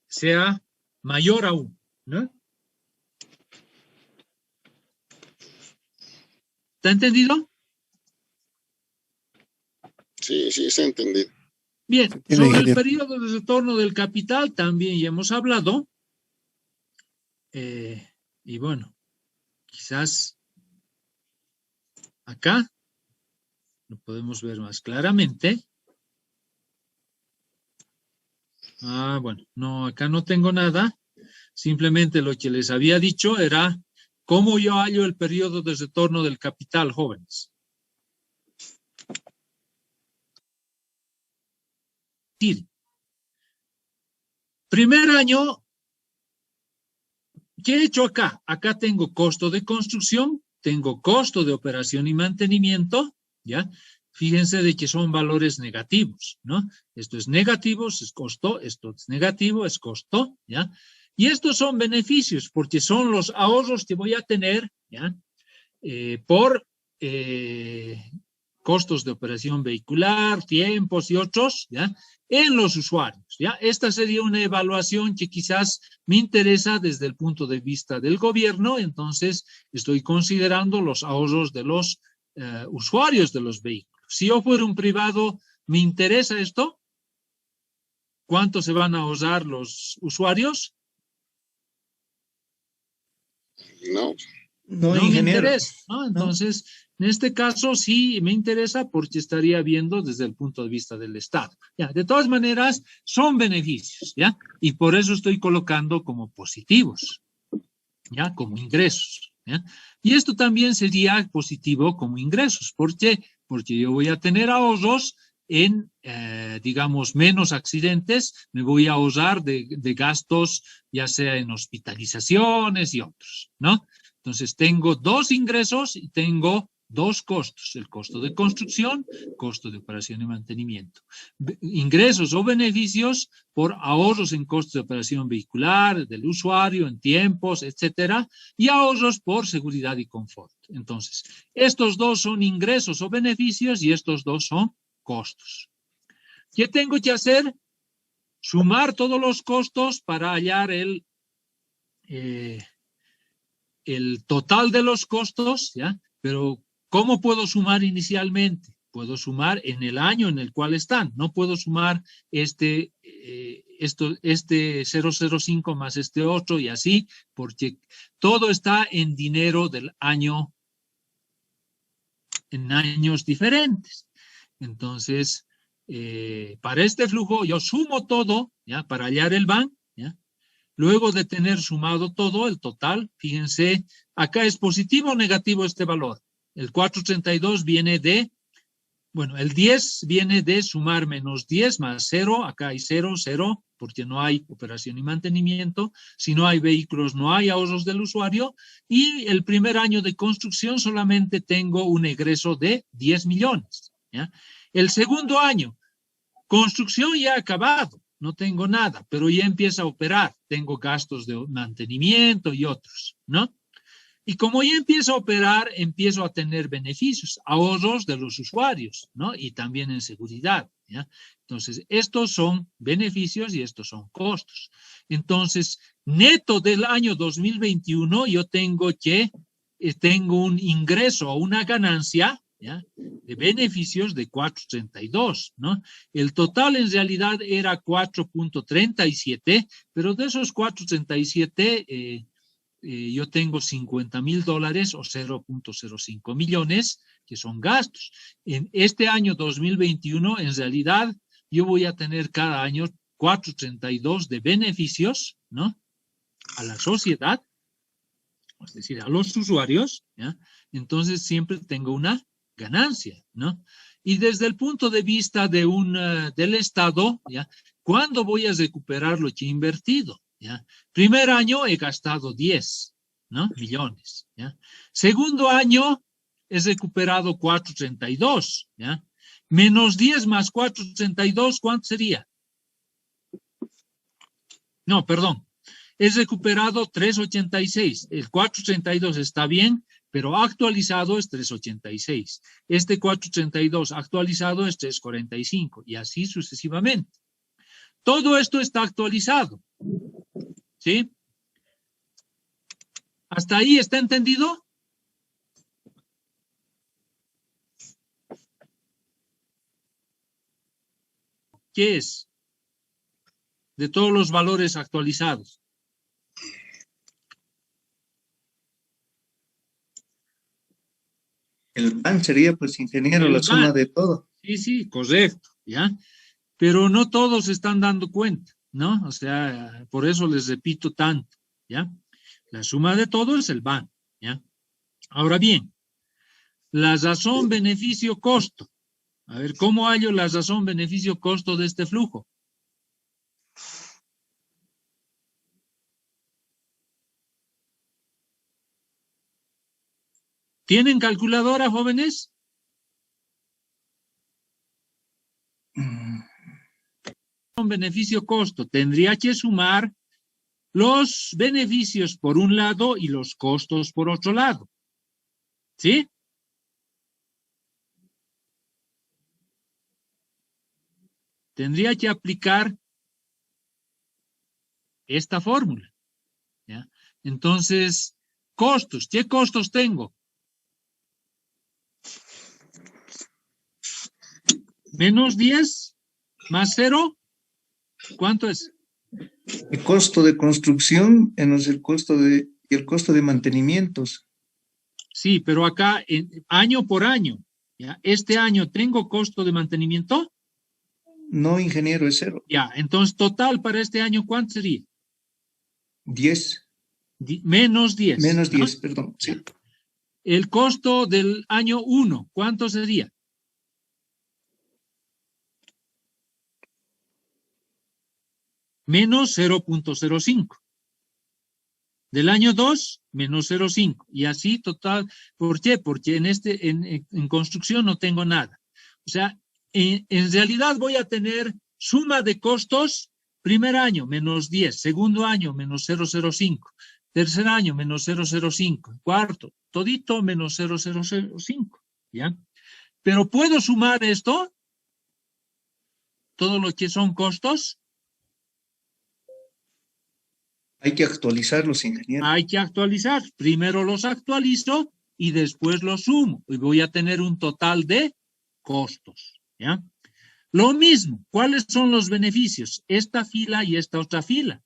sea mayor aún, ¿no? ¿Está entendido? Sí, sí, se ha entendido. Bien, Bien, sobre el ingeniero. periodo de retorno del capital también ya hemos hablado. Y bueno, quizás acá lo podemos ver más claramente. Bueno, no, acá no tengo nada. Simplemente lo que les había dicho era cómo yo hallo el periodo de retorno del capital, jóvenes. Primer año, ¿qué he hecho acá? Acá tengo costo de construcción, tengo costo de operación y mantenimiento, ¿ya? Fíjense de que son valores negativos, ¿no? Esto es negativo, es costo, esto es negativo, es costo, ¿ya? Y estos son beneficios, porque son los ahorros que voy a tener, ¿ya? Por costos de operación vehicular, tiempos y otros, ¿ya? En los usuarios, ¿ya? Esta sería una evaluación que quizás me interesa desde el punto de vista del gobierno, entonces estoy considerando los ahorros de los usuarios de los vehículos. Si yo fuera un privado, ¿me interesa esto? ¿Cuánto se van a ahorrar los usuarios? No, No, No me ingeniero. interesa, ¿no? Entonces, en este caso sí me interesa porque estaría viendo desde el punto de vista del Estado. Ya, de todas maneras, son beneficios, ¿ya? Y por eso estoy colocando como positivos, ¿ya? Como ingresos, ¿ya? Y esto también sería positivo como ingresos. ¿Por qué? Porque yo voy a tener ahorros en, digamos, menos accidentes, me voy a ahorrar de gastos, ya sea en hospitalizaciones y otros, ¿no? Entonces, tengo dos ingresos y tengo dos costos, el costo de construcción, costo de operación y mantenimiento. Ingresos o beneficios por ahorros en costos de operación vehicular, del usuario, en tiempos, etcétera, y ahorros por seguridad y confort. Entonces, estos dos son ingresos o beneficios y estos dos son costos. ¿Qué tengo que hacer? Sumar todos los costos para hallar el total de los costos, ¿ya? Pero ¿cómo puedo sumar inicialmente? Puedo sumar en el año en el cual están. No puedo sumar este 005 más este otro y así, porque todo está en dinero del año, en años diferentes. Entonces, para este flujo yo sumo todo, ¿ya? Para hallar el BAN, ¿ya? Luego de tener sumado todo, el total, fíjense, acá es positivo o negativo este valor. El 432 viene de, bueno, el 10 viene de sumar menos 10 más 0, acá hay 0, 0, porque no hay operación y mantenimiento. Si no hay vehículos, no hay ahorros del usuario. Y el primer año de construcción solamente tengo un egreso de 10 millones. ¿Ya? El segundo año, construcción ya acabado. No tengo nada, pero ya empieza a operar. Tengo gastos de mantenimiento y otros, ¿no? Y como ya empiezo a operar, empiezo a tener beneficios, ahorros de los usuarios, ¿no? Y también en seguridad, ¿ya? Entonces, estos son beneficios y estos son costos. Entonces, neto del año 2021, yo tengo un ingreso o una ganancia, ¿ya? De beneficios de 4.32, ¿no? El total en realidad era 4.37, pero de esos 4.37, yo tengo $50,000 o 0.05 millones que son gastos. En este año 2021, en realidad, yo voy a tener cada año 4.32 de beneficios, ¿no? A la sociedad, es decir, a los usuarios, ¿ya? Entonces siempre tengo una ganancia, ¿no? Y desde el punto de vista del Estado, ¿ya? ¿Cuándo voy a recuperar lo que he invertido? ¿Ya? Primer año he gastado 10, ¿no? Millones, ¿ya? Segundo año he recuperado 4.32, ¿ya? Menos 10 más 4.32, ¿cuánto sería? No, perdón. He recuperado 3.86. El 4.32 está bien, pero actualizado es 3.86. Este 4.32 actualizado es 3.45 y así sucesivamente. Todo esto está actualizado. ¿Sí? ¿Hasta ahí está entendido? ¿Qué es? De todos los valores actualizados. El BAN sería, pues, ingeniero, la suma de todo. Sí, sí, correcto, ¿ya? Pero no todos se están dando cuenta, ¿no? O sea, por eso les repito tanto, ¿ya? La suma de todo es el BAN, ¿ya? Ahora bien, la razón beneficio-costo. A ver, ¿cómo hallo la razón beneficio-costo de este flujo? ¿Tienen calculadora, jóvenes? Beneficio-costo. Tendría que sumar los beneficios por un lado y los costos por otro lado. ¿Sí? tendría que aplicar esta fórmula, ¿ya? Entonces, costos, ¿qué costos tengo? Menos 10 más 0, ¿cuánto es? El costo de construcción menos el costo y el costo de mantenimientos. Sí, pero acá, año por año, ¿ya? Este año tengo costo de mantenimiento. No, ingeniero, es 0. Ya, entonces total para este año, ¿cuánto sería? 10. Menos 10. Menos ¿no? 10, perdón. Sí. Ya. El costo del año 1, ¿cuánto sería? Menos 0.05. Del año 2, menos 0.5. Y así total. ¿Por qué? Porque en construcción no tengo nada. O sea, en realidad voy a tener suma de costos. Primer año, menos 10. Segundo año, menos 0.05. Tercer año, menos 0.05. Cuarto, todito, menos 0.005. ¿Ya? Pero ¿puedo sumar esto? Todo lo que son costos. Hay que actualizarlos, ingeniero. Hay que actualizar. Primero los actualizo y después los sumo. Y voy a tener un total de costos. ¿Ya? Lo mismo, ¿cuáles son los beneficios? Esta fila y esta otra fila.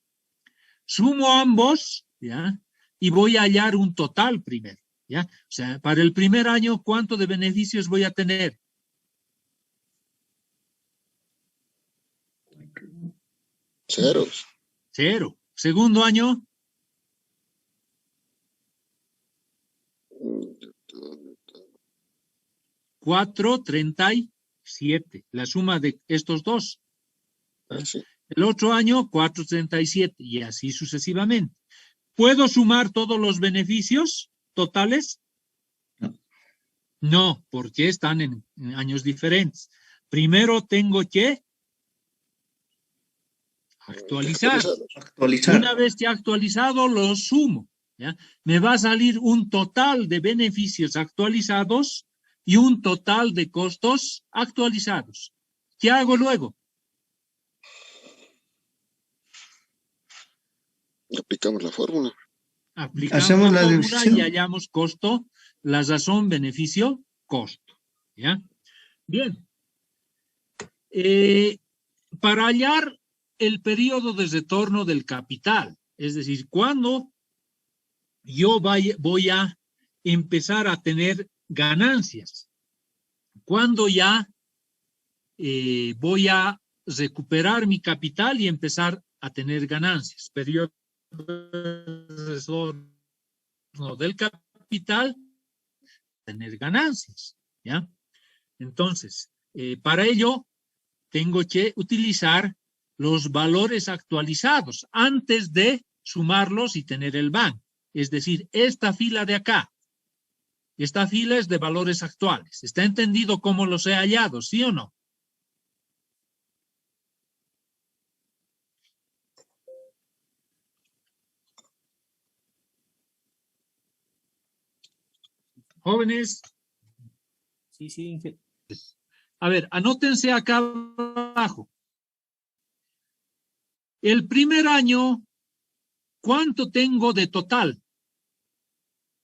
Sumo ambos, ¿ya? Y voy a hallar un total primero, ¿ya? O sea, para el primer año, ¿cuánto de beneficios voy a tener? 0. 0. Segundo año, 4.37, la suma de estos dos. Así. El otro año, 4.37 y así sucesivamente. ¿Puedo sumar todos los beneficios totales? No, porque están en años diferentes. Primero tengo que actualizar. Una vez que he actualizado, lo sumo. ¿Ya? Me va a salir un total de beneficios actualizados y un total de costos actualizados. ¿Qué hago luego? Aplicamos la fórmula. Aplicamos Hacemos la la fórmula división. y hallamos costo, la razón, beneficio, costo. ¿Ya? Bien. Para hallar el periodo de retorno del capital, es decir, cuando yo voy a empezar a tener ganancias, cuando ya voy a recuperar mi capital y empezar a tener ganancias. Periodo de retorno del capital, tener ganancias, ¿ya? Entonces, para ello, tengo que utilizar los valores actualizados antes de sumarlos y tener el banco. Es decir, esta fila de acá, esta fila es de valores actuales. ¿Está entendido cómo los he hallado, sí o no? Jóvenes. Sí, sí. A ver, anótense acá abajo. El primer año, ¿cuánto tengo de total?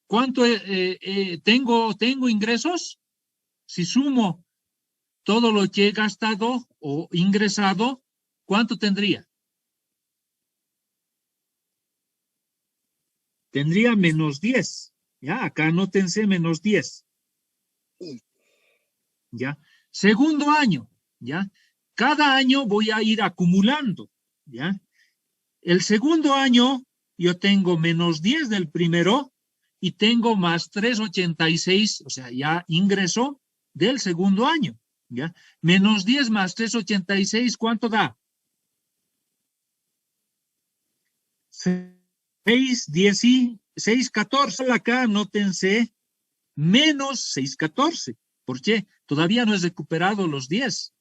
¿Cuánto tengo ingresos? Si sumo todo lo que he gastado o ingresado, ¿cuánto tendría? Tendría menos 10. Ya, acá anótense menos 10. Ya. Segundo año, ya. Cada año voy a ir acumulando, ya. El segundo año yo tengo menos 10 del primero y tengo más 3.86, o sea, ya ingreso del segundo año, ya. Menos 10 más 3.86, ¿cuánto da? 6.14. Acá anótense menos 6.14. ¿Por qué? Todavía no he recuperado los 10.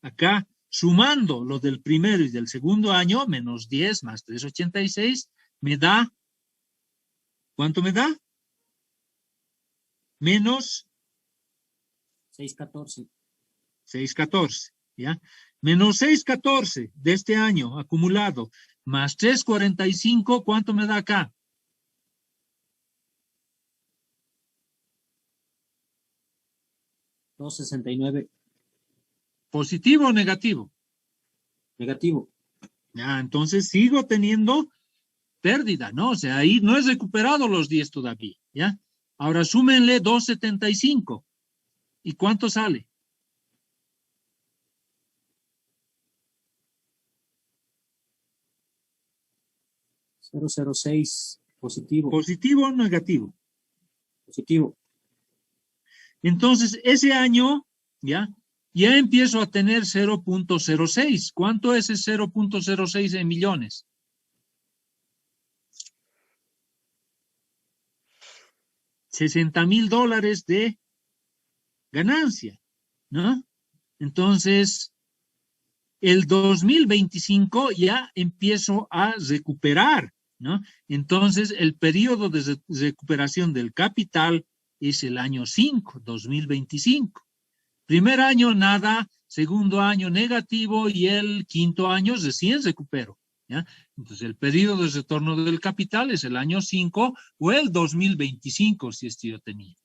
Acá, sumando lo del primero y del segundo año, menos 10 más 3.86, me da, ¿cuánto me da? Menos 6.14. 6.14, ¿ya? menos 6.14 de este año acumulado, más 3.45, ¿cuánto me da acá? $2.69. ¿Positivo o negativo? Negativo. Ya, entonces sigo teniendo pérdida, ¿no? O sea, ahí no he recuperado los 10 todavía, ¿ya? Ahora súmenle 2.75. ¿Y cuánto sale? $0.06. Positivo. ¿Positivo o negativo? Positivo. Entonces, ese año, ya empiezo a tener 0.06. ¿Cuánto es ese 0.06 en millones? $60,000 de ganancia, ¿no? Entonces, el 2025 ya empiezo a recuperar, ¿no? Entonces, el periodo de recuperación del capital es el año 5, 2025. Primer año nada, segundo año negativo y el quinto año recién recupero, ¿ya? Entonces, el periodo de retorno del capital es el año 5 o el 2025, si esto yo tenía.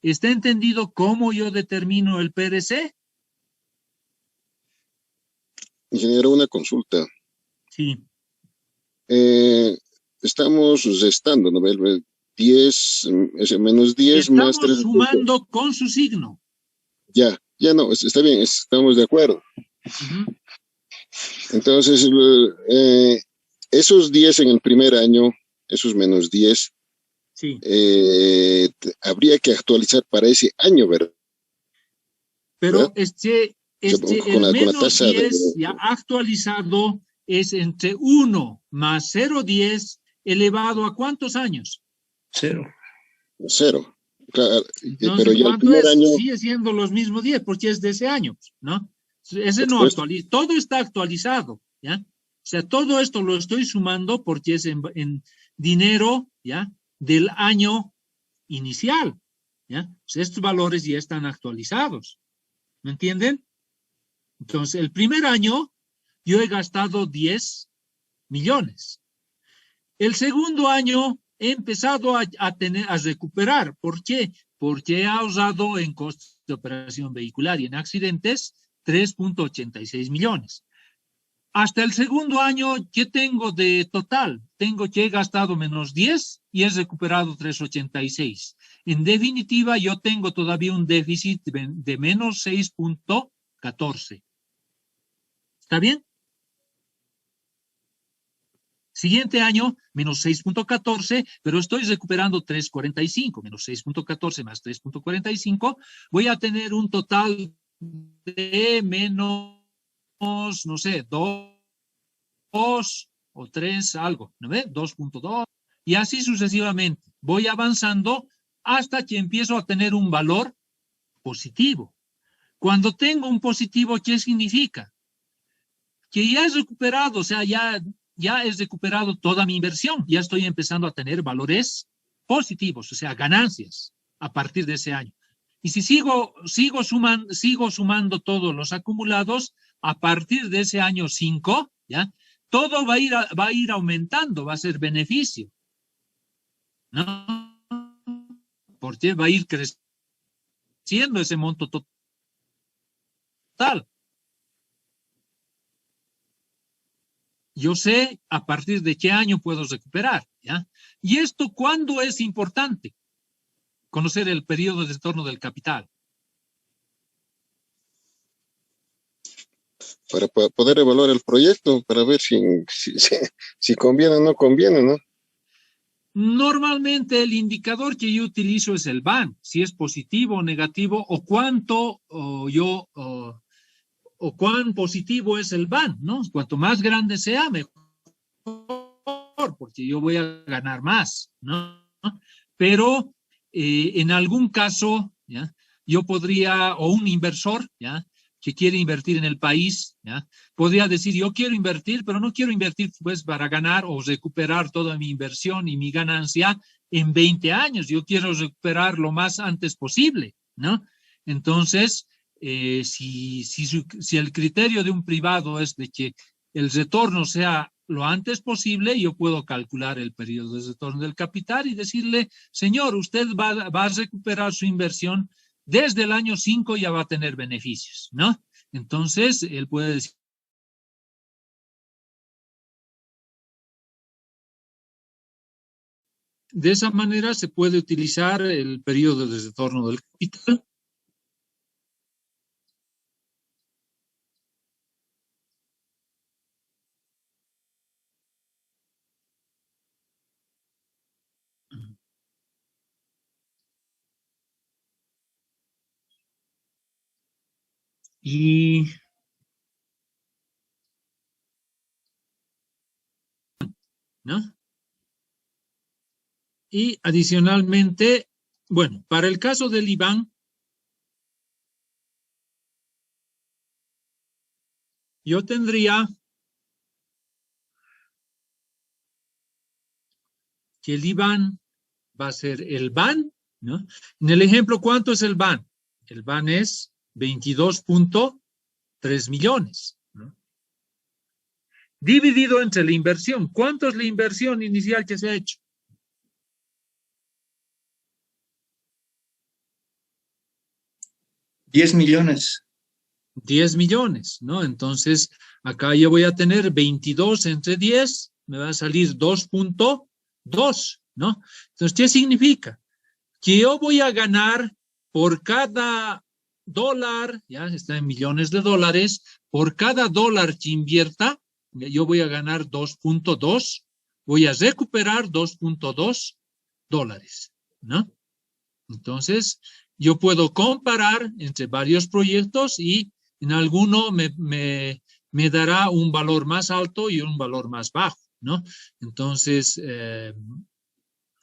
¿Está entendido cómo yo determino el PRC? Ingeniero, una consulta. Sí. Estamos restando, ¿no? 10, ese menos 10 más Estamos 3. sumando con su signo. Ya no, está bien, estamos de acuerdo. Uh-huh. Entonces, esos 10 en el primer año, esos menos 10, sí. Habría que actualizar para ese año, ¿verdad? Pero el menos tasa 10 ya actualizado es entre 1 más 0,10 elevado ¿a cuántos años? 0. 0. Claro, entonces, pero ya el primer año sigue siendo los mismos 10 porque es de ese año, ¿no? Ese no actualiza, todo está actualizado, ¿ya? O sea, todo esto lo estoy sumando porque es en dinero, ¿ya? Del año inicial, ¿ya? O sea, estos valores ya están actualizados, ¿me entienden? Entonces, el primer año yo he gastado 10 millones. El segundo año he empezado a recuperar. ¿Por qué? Porque he ahorrado en costos de operación vehicular y en accidentes 3.86 millones. Hasta el segundo año, ¿qué tengo de total? Tengo que he gastado menos 10 y he recuperado 3.86. En definitiva, yo tengo todavía un déficit de menos 6.14. ¿Está bien? Siguiente año, menos 6.14, pero estoy recuperando 3.45, menos 6.14 más 3.45, voy a tener un total de menos, no sé, 2 o 3, algo, ¿no ve? 2.2, y así sucesivamente. Voy avanzando hasta que empiezo a tener un valor positivo. Cuando tengo un positivo, ¿qué significa? Que ya he recuperado, o sea, ya he recuperado toda mi inversión, ya estoy empezando a tener valores positivos, o sea, ganancias a partir de ese año. Y si sigo sumando todos los acumulados, a partir de ese año 5, ¿ya? Todo va a ir aumentando, va a ser beneficio, ¿no? Porque va a ir creciendo ese monto total. Yo sé a partir de qué año puedo recuperar, ¿ya? Y esto, ¿cuándo es importante? Conocer el periodo de retorno del capital. Para poder evaluar el proyecto, para ver si conviene o no conviene, ¿no? Normalmente el indicador que yo utilizo es el BAN, si es positivo o negativo, o cuánto o cuán positivo es el BAN, ¿no? Cuanto más grande sea, mejor, porque yo voy a ganar más, ¿no? Pero en algún caso, ¿ya? Yo podría, o un inversor, ¿ya? Que quiere invertir en el país, ¿ya? Podría decir, yo quiero invertir, pero no quiero invertir pues para ganar o recuperar toda mi inversión y mi ganancia en 20 años. Yo quiero recuperar lo más antes posible, ¿no? Entonces, si el criterio de un privado es de que el retorno sea lo antes posible, yo puedo calcular el periodo de retorno del capital y decirle, señor, usted va a recuperar su inversión desde el año 5, ya va a tener beneficios, ¿no? Entonces, él puede decir, de esa manera se puede utilizar el periodo de retorno del capital. Y ¿no? Y adicionalmente, bueno, para el caso del IBAN, yo tendría que el IBAN va a ser el BAN, ¿no? En el ejemplo, ¿cuánto es el BAN? El BAN es 22.3 millones, ¿no? Dividido entre la inversión. ¿Cuánto es la inversión inicial que se ha hecho? 10 millones. 10 millones, ¿no? Entonces, acá yo voy a tener 22 entre 10, me va a salir 2.2, ¿no? Entonces, ¿qué significa? Que yo voy a ganar por cada dólar, ya está en millones de dólares, por cada dólar que invierta, yo voy a ganar 2.2, voy a recuperar 2.2 dólares, ¿no? Entonces, yo puedo comparar entre varios proyectos y en alguno me dará un valor más alto y un valor más bajo, ¿no? Entonces,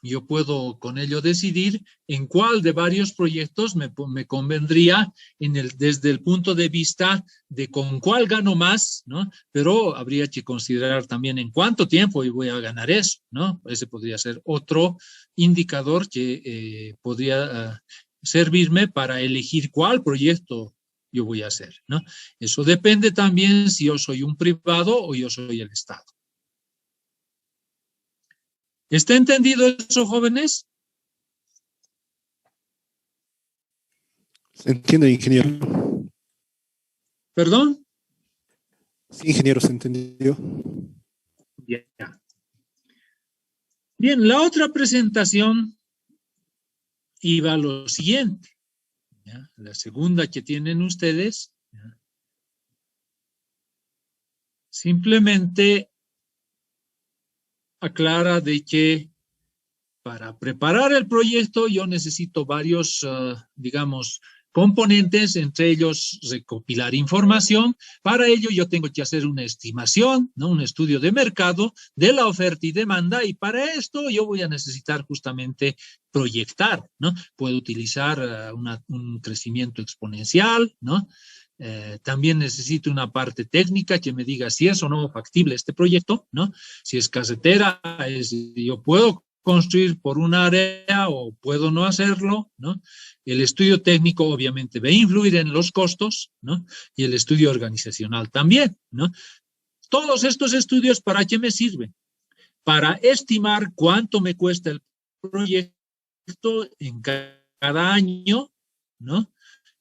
yo puedo con ello decidir en cuál de varios proyectos me convendría desde el punto de vista de con cuál gano más, ¿no? Pero habría que considerar también en cuánto tiempo yo voy a ganar eso, ¿no? Ese podría ser otro indicador que podría servirme para elegir cuál proyecto yo voy a hacer, ¿no? Eso depende también si yo soy un privado o yo soy el Estado. ¿Está entendido eso, jóvenes? Se entiende, ingeniero. ¿Perdón? Sí, ingeniero, se entendió. Ya. Bien, la otra presentación iba a lo siguiente. ¿Ya? La segunda que tienen ustedes. ¿Ya? Simplemente aclara de que para preparar el proyecto yo necesito varios, digamos, componentes, entre ellos recopilar información. Para ello yo tengo que hacer una estimación, ¿no? Un estudio de mercado de la oferta y demanda, y para esto yo voy a necesitar justamente proyectar, ¿no? Puedo utilizar un crecimiento exponencial, ¿no? También necesito una parte técnica que me diga si es o no factible este proyecto, ¿no? Si es carretera, yo puedo construir por un área o puedo no hacerlo, ¿no? El estudio técnico obviamente va a influir en los costos, ¿no? Y el estudio organizacional también, ¿no? Todos estos estudios, ¿para qué me sirven? Para estimar cuánto me cuesta el proyecto en cada año, ¿no?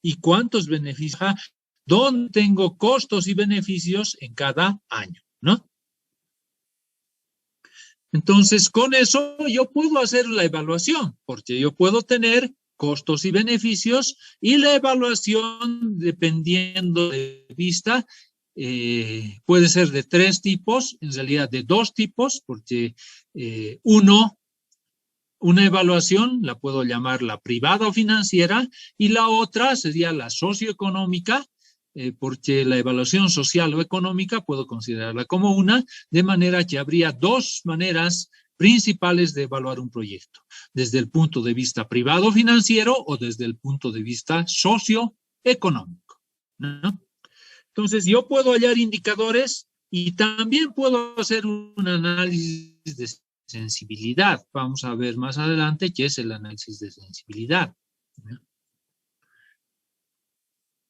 Y cuántos beneficios, dónde tengo costos y beneficios en cada año, ¿no? Entonces, con eso yo puedo hacer la evaluación, porque yo puedo tener costos y beneficios, y la evaluación, dependiendo de vista, puede ser de 3 tipos, en realidad de 2 tipos, porque una evaluación la puedo llamar la privada o financiera, y la otra sería la socioeconómica, porque la evaluación social o económica puedo considerarla como una, de manera que habría 2 maneras principales de evaluar un proyecto, desde el punto de vista privado financiero o desde el punto de vista socioeconómico, ¿no? Entonces, yo puedo hallar indicadores y también puedo hacer un análisis de sensibilidad. Vamos a ver más adelante qué es el análisis de sensibilidad, ¿no?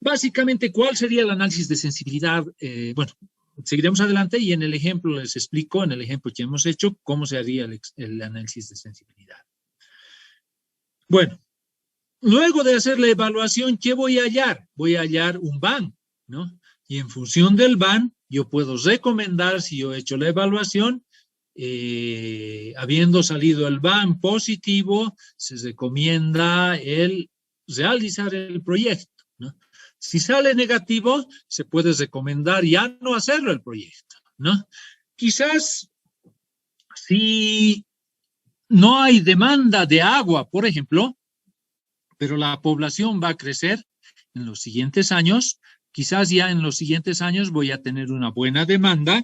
Básicamente, ¿cuál sería el análisis de sensibilidad? Bueno, seguiremos adelante y en el ejemplo les explico, en el ejemplo que hemos hecho, cómo se haría el análisis de sensibilidad. Bueno, luego de hacer la evaluación, ¿qué voy a hallar? Voy a hallar un BAN, ¿no? Y en función del BAN, yo puedo recomendar, si yo he hecho la evaluación, habiendo salido el BAN positivo, se recomienda el realizar el proyecto, ¿no? Si sale negativo, se puede recomendar ya no hacerlo el proyecto, ¿no? Quizás si no hay demanda de agua, por ejemplo, pero la población va a crecer en los siguientes años, quizás ya en los siguientes años voy a tener una buena demanda.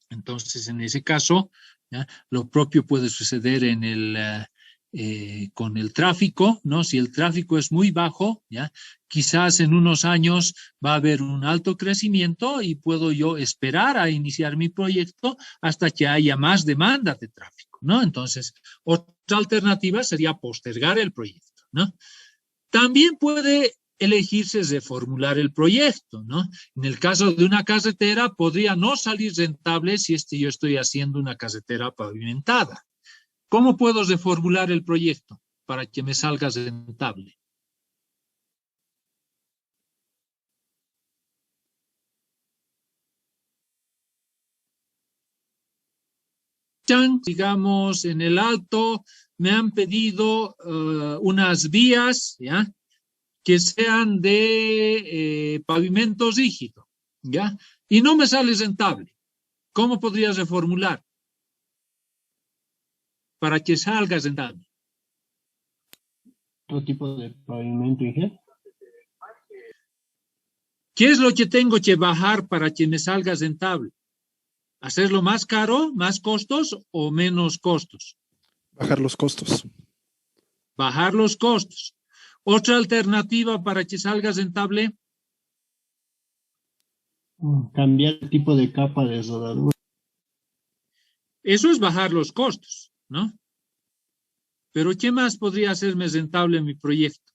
Entonces, en ese caso, ¿ya? Lo propio puede suceder con el tráfico, ¿no? Si el tráfico es muy bajo, ¿ya? Quizás en unos años va a haber un alto crecimiento y puedo yo esperar a iniciar mi proyecto hasta que haya más demanda de tráfico, ¿no? Entonces, otra alternativa sería postergar el proyecto, ¿no? También puede elegirse reformular el proyecto, ¿no? En el caso de una carretera, podría no salir rentable si yo estoy haciendo una carretera pavimentada. ¿Cómo puedo reformular el proyecto para que me salga rentable? Digamos, en el alto me han pedido unas vías, ¿ya? Que sean de pavimento rígido, ¿ya? Y no me sale rentable. ¿Cómo podría reformular para que salga rentable? ¿Otro tipo de pavimento, Inge? ¿Qué es lo que tengo que bajar para que me salga rentable? ¿Hacerlo más caro, más costos o menos costos? Bajar los costos. Bajar los costos. Otra alternativa para que salga rentable. Cambiar el tipo de capa de rodadura. Eso es bajar los costos, ¿no? Pero ¿qué más podría hacerme rentable en mi proyecto?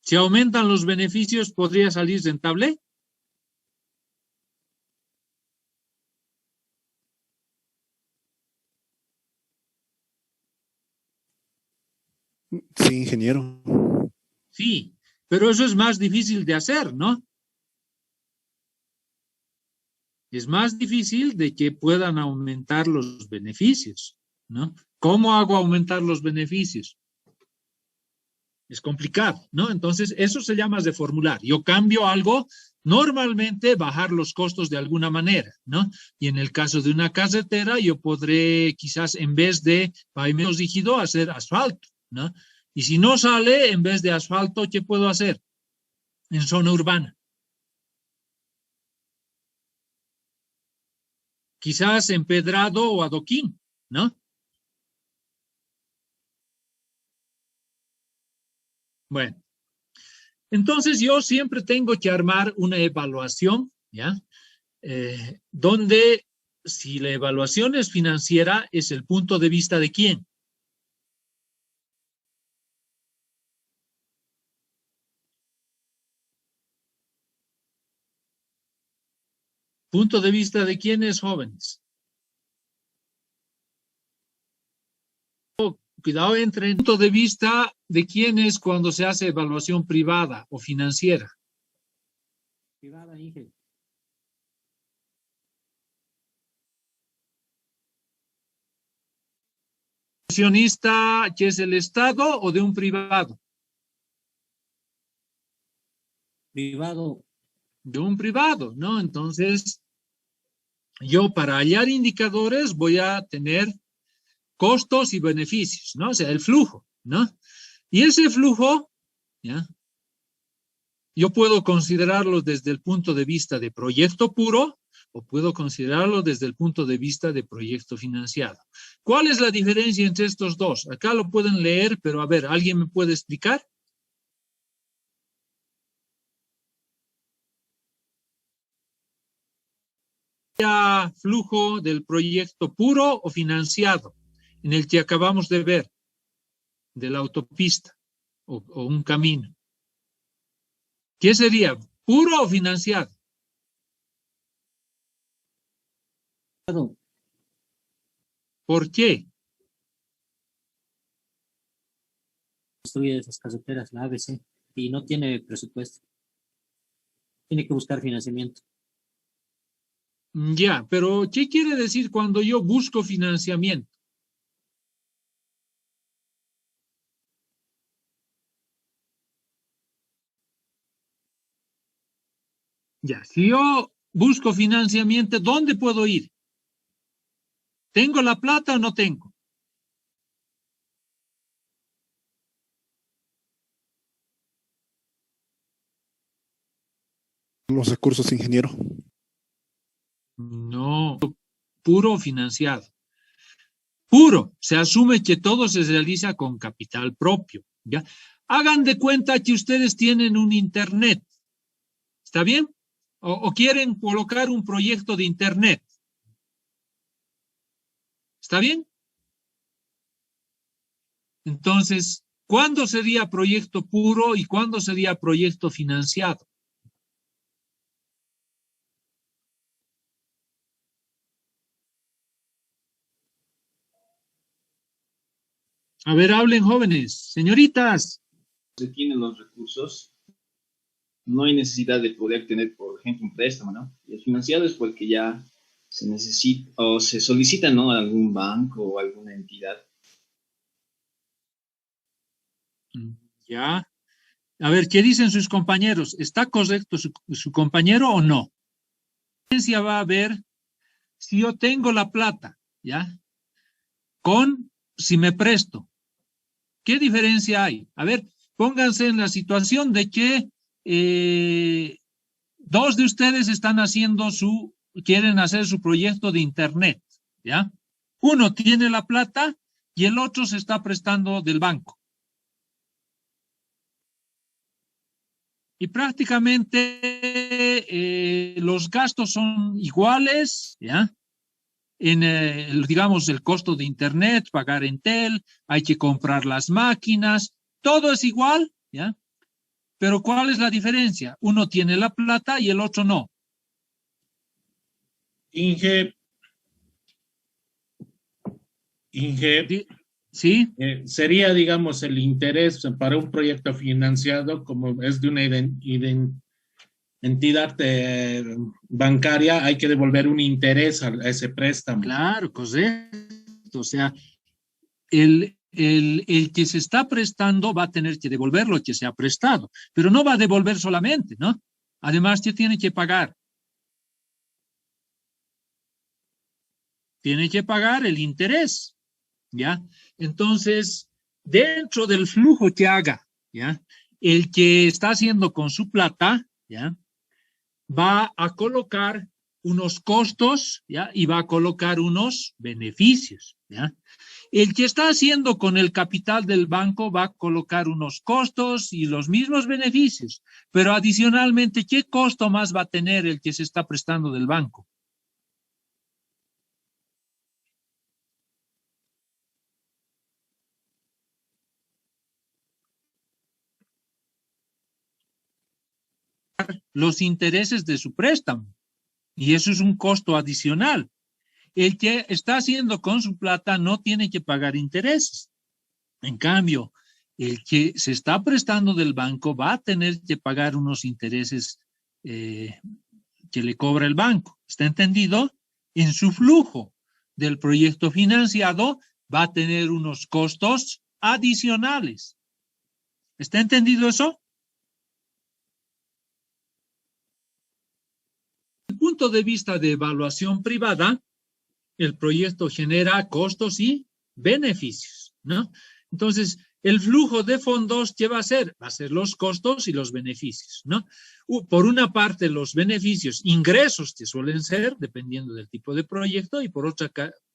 Si aumentan los beneficios, ¿podría salir rentable? Sí, ingeniero. Sí, pero eso es más difícil de hacer, ¿no? Es más difícil de que puedan aumentar los beneficios, ¿no? ¿Cómo hago aumentar los beneficios? Es complicado, ¿no? Entonces, eso se llama reformular. Yo cambio algo, normalmente bajar los costos de alguna manera, ¿no? Y en el caso de una carretera, yo podré quizás en vez de pavimento rígido hacer asfalto, ¿no? Y si no sale, en vez de asfalto, ¿qué puedo hacer en zona urbana? Quizás empedrado o adoquín, ¿no? Bueno, entonces yo siempre tengo que armar una evaluación, ¿ya? Donde si la evaluación es financiera, es el punto de vista de quién. Punto de vista de quiénes, jóvenes. Cuidado entre el punto de vista de quiénes cuando se hace evaluación privada o financiera. Privada, Inge. ¿Inversionista que es el Estado o de un privado? Privado. De un privado, ¿no? Entonces, yo para hallar indicadores voy a tener costos y beneficios, ¿no? O sea, el flujo, ¿no? Y ese flujo, ¿ya? Yo puedo considerarlo desde el punto de vista de proyecto puro o puedo considerarlo desde el punto de vista de proyecto financiado. ¿Cuál es la diferencia entre estos dos? Acá lo pueden leer, pero a ver, ¿alguien me puede explicar? Flujo del proyecto puro o financiado, en el que acabamos de ver. de la autopista o un camino. ¿Qué sería? ¿Puro o financiado? ¿Por qué? Construye esas carreteras, la ABC, y no tiene presupuesto. Tiene que buscar financiamiento. Ya, pero ¿qué quiere decir cuando yo busco financiamiento? Ya, si yo busco financiamiento, ¿dónde puedo ir? ¿Tengo la plata o no tengo? Los recursos, ingeniero. No, puro financiado. Puro, se asume que todo se realiza con capital propio, ¿ya? Hagan de cuenta que ustedes tienen un internet, ¿está bien? O quieren colocar un proyecto de internet, ¿está bien? Entonces, ¿cuándo sería proyecto puro y cuándo sería proyecto financiado? A ver, hablen jóvenes, señoritas. Se tienen los recursos, no hay necesidad de poder tener, por ejemplo, un préstamo, ¿no? Y el financiado es porque ya se necesita o se solicita, ¿no? A algún banco o alguna entidad. Ya. A ver, ¿qué dicen sus compañeros? ¿Está correcto su compañero o no? La diferencia va a haber si yo tengo la plata, ¿ya? Con si me presto. ¿Qué diferencia hay? A ver, pónganse en la situación de que dos de ustedes quieren hacer su proyecto de internet, ¿ya? Uno tiene la plata y el otro se está prestando del banco. Y prácticamente los gastos son iguales, ¿ya? Digamos, el costo de internet, pagar Entel, hay que comprar las máquinas, todo es igual, ¿ya? Pero ¿cuál es la diferencia? Uno tiene la plata y el otro no. Inge, ¿sí? Sería, digamos, el interés para un proyecto financiado como es de una entidad bancaria, hay que devolver un interés a ese préstamo. Claro, correcto. O sea, el que se está prestando va a tener que devolver lo que se ha prestado, pero no va a devolver solamente, ¿no? Además, ¿qué tiene que pagar? Tiene que pagar el interés, ¿ya? Entonces, dentro del flujo que haga, ¿ya? El que está haciendo con su plata, ¿ya? Va a colocar unos costos, ¿ya? Y va a colocar unos beneficios, ¿ya? El que está haciendo con el capital del banco va a colocar unos costos y los mismos beneficios, pero adicionalmente, ¿qué costo más va a tener el que se está prestando del banco? Los intereses de su préstamo, y eso es un costo adicional. El que está haciendo con su plata no tiene que pagar intereses. En cambio, el que se está prestando del banco va a tener que pagar unos intereses que le cobra el banco. ¿Está entendido? En su flujo del proyecto financiado va a tener unos costos adicionales. ¿Está entendido eso? Desde el punto de vista de evaluación privada, el proyecto genera costos y beneficios, ¿no? Entonces, el flujo de fondos, ¿qué va a ser? Va a ser los costos y los beneficios, ¿no? Por una parte, los beneficios, ingresos que suelen ser, dependiendo del tipo de proyecto, y por otra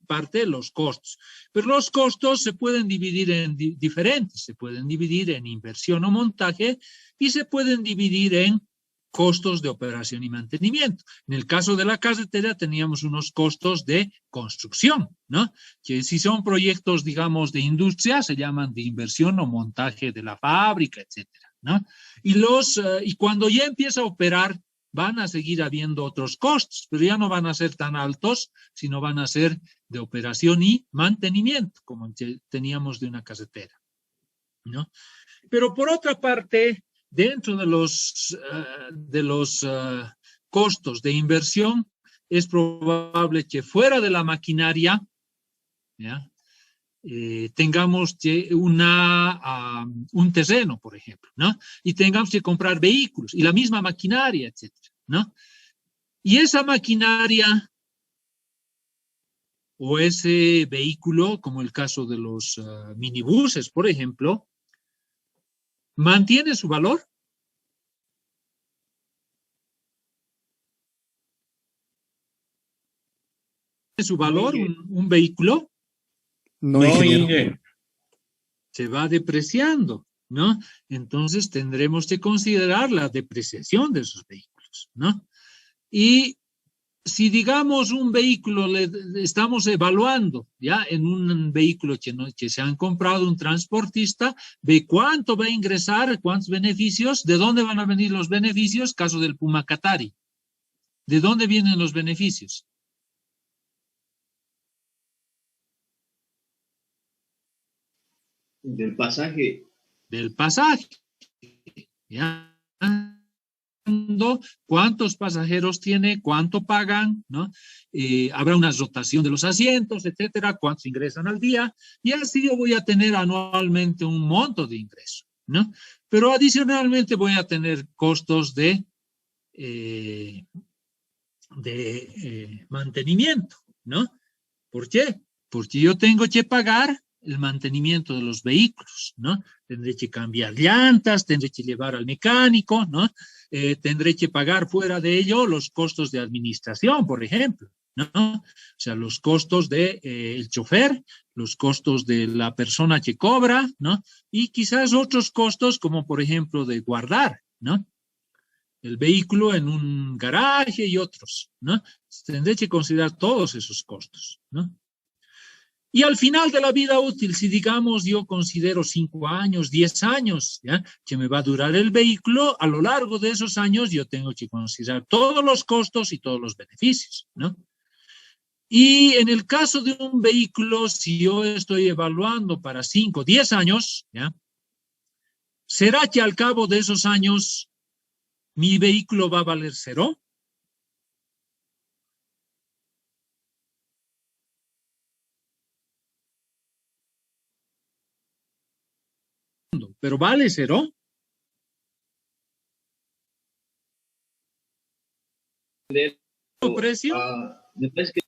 parte, los costos. Pero los costos se pueden dividir en diferentes, se pueden dividir en inversión o montaje y se pueden dividir en costos de operación y mantenimiento. En el caso de la carretera teníamos unos costos de construcción, ¿no? Que si son proyectos, digamos, de industria, se llaman de inversión o montaje de la fábrica, etcétera, ¿no? Y cuando ya empieza a operar, van a seguir habiendo otros costos, pero ya no van a ser tan altos, sino van a ser de operación y mantenimiento, como teníamos de una carretera, ¿no? Pero por otra parte, dentro de los costos de inversión, es probable que fuera de la maquinaria, ¿ya? Tengamos un terreno, por ejemplo, ¿no? Y tengamos que comprar vehículos y la misma maquinaria, etcétera, ¿no? Y esa maquinaria o ese vehículo, como el caso de los minibuses, por ejemplo, ¿mantiene su valor? ¿Tiene su valor un vehículo? No, No, ingeniero. Inge. Se va depreciando, ¿no? Entonces tendremos que considerar la depreciación de esos vehículos, ¿no? Y si digamos un vehículo le estamos evaluando, ya en un vehículo que se han comprado un transportista, ve cuánto va a ingresar, cuántos beneficios, de dónde van a venir los beneficios, caso del Puma Qatari. ¿De dónde vienen los beneficios? Del pasaje. Del pasaje. ¿Ya? Cuántos pasajeros tiene, cuánto pagan, ¿no? Habrá una rotación de los asientos, etcétera, cuántos ingresan al día, y así yo voy a tener anualmente un monto de ingreso, ¿no? Pero adicionalmente voy a tener costos de mantenimiento, ¿no? ¿Por qué? Porque yo tengo que pagar el mantenimiento de los vehículos, ¿no? Tendré que cambiar llantas, tendré que llevar al mecánico, ¿no? Tendré que pagar fuera de ello los costos de administración, por ejemplo, ¿no? O sea, los costos del chofer, los costos de la persona que cobra, ¿no? Y quizás otros costos como, por ejemplo, de guardar, ¿no? El vehículo en un garaje y otros, ¿no? Tendré que considerar todos esos costos, ¿no? Y al final de la vida útil, si digamos yo considero 5 años, 10 años, ¿ya? Que me va a durar el vehículo, a lo largo de esos años yo tengo que considerar todos los costos y todos los beneficios, ¿no? Y en el caso de un vehículo, si yo estoy evaluando para 5, 10 años, ¿ya? ¿Será que al cabo de esos años mi vehículo va a valer cero? ¿Pero vale cero? ¿Precio? Me parece que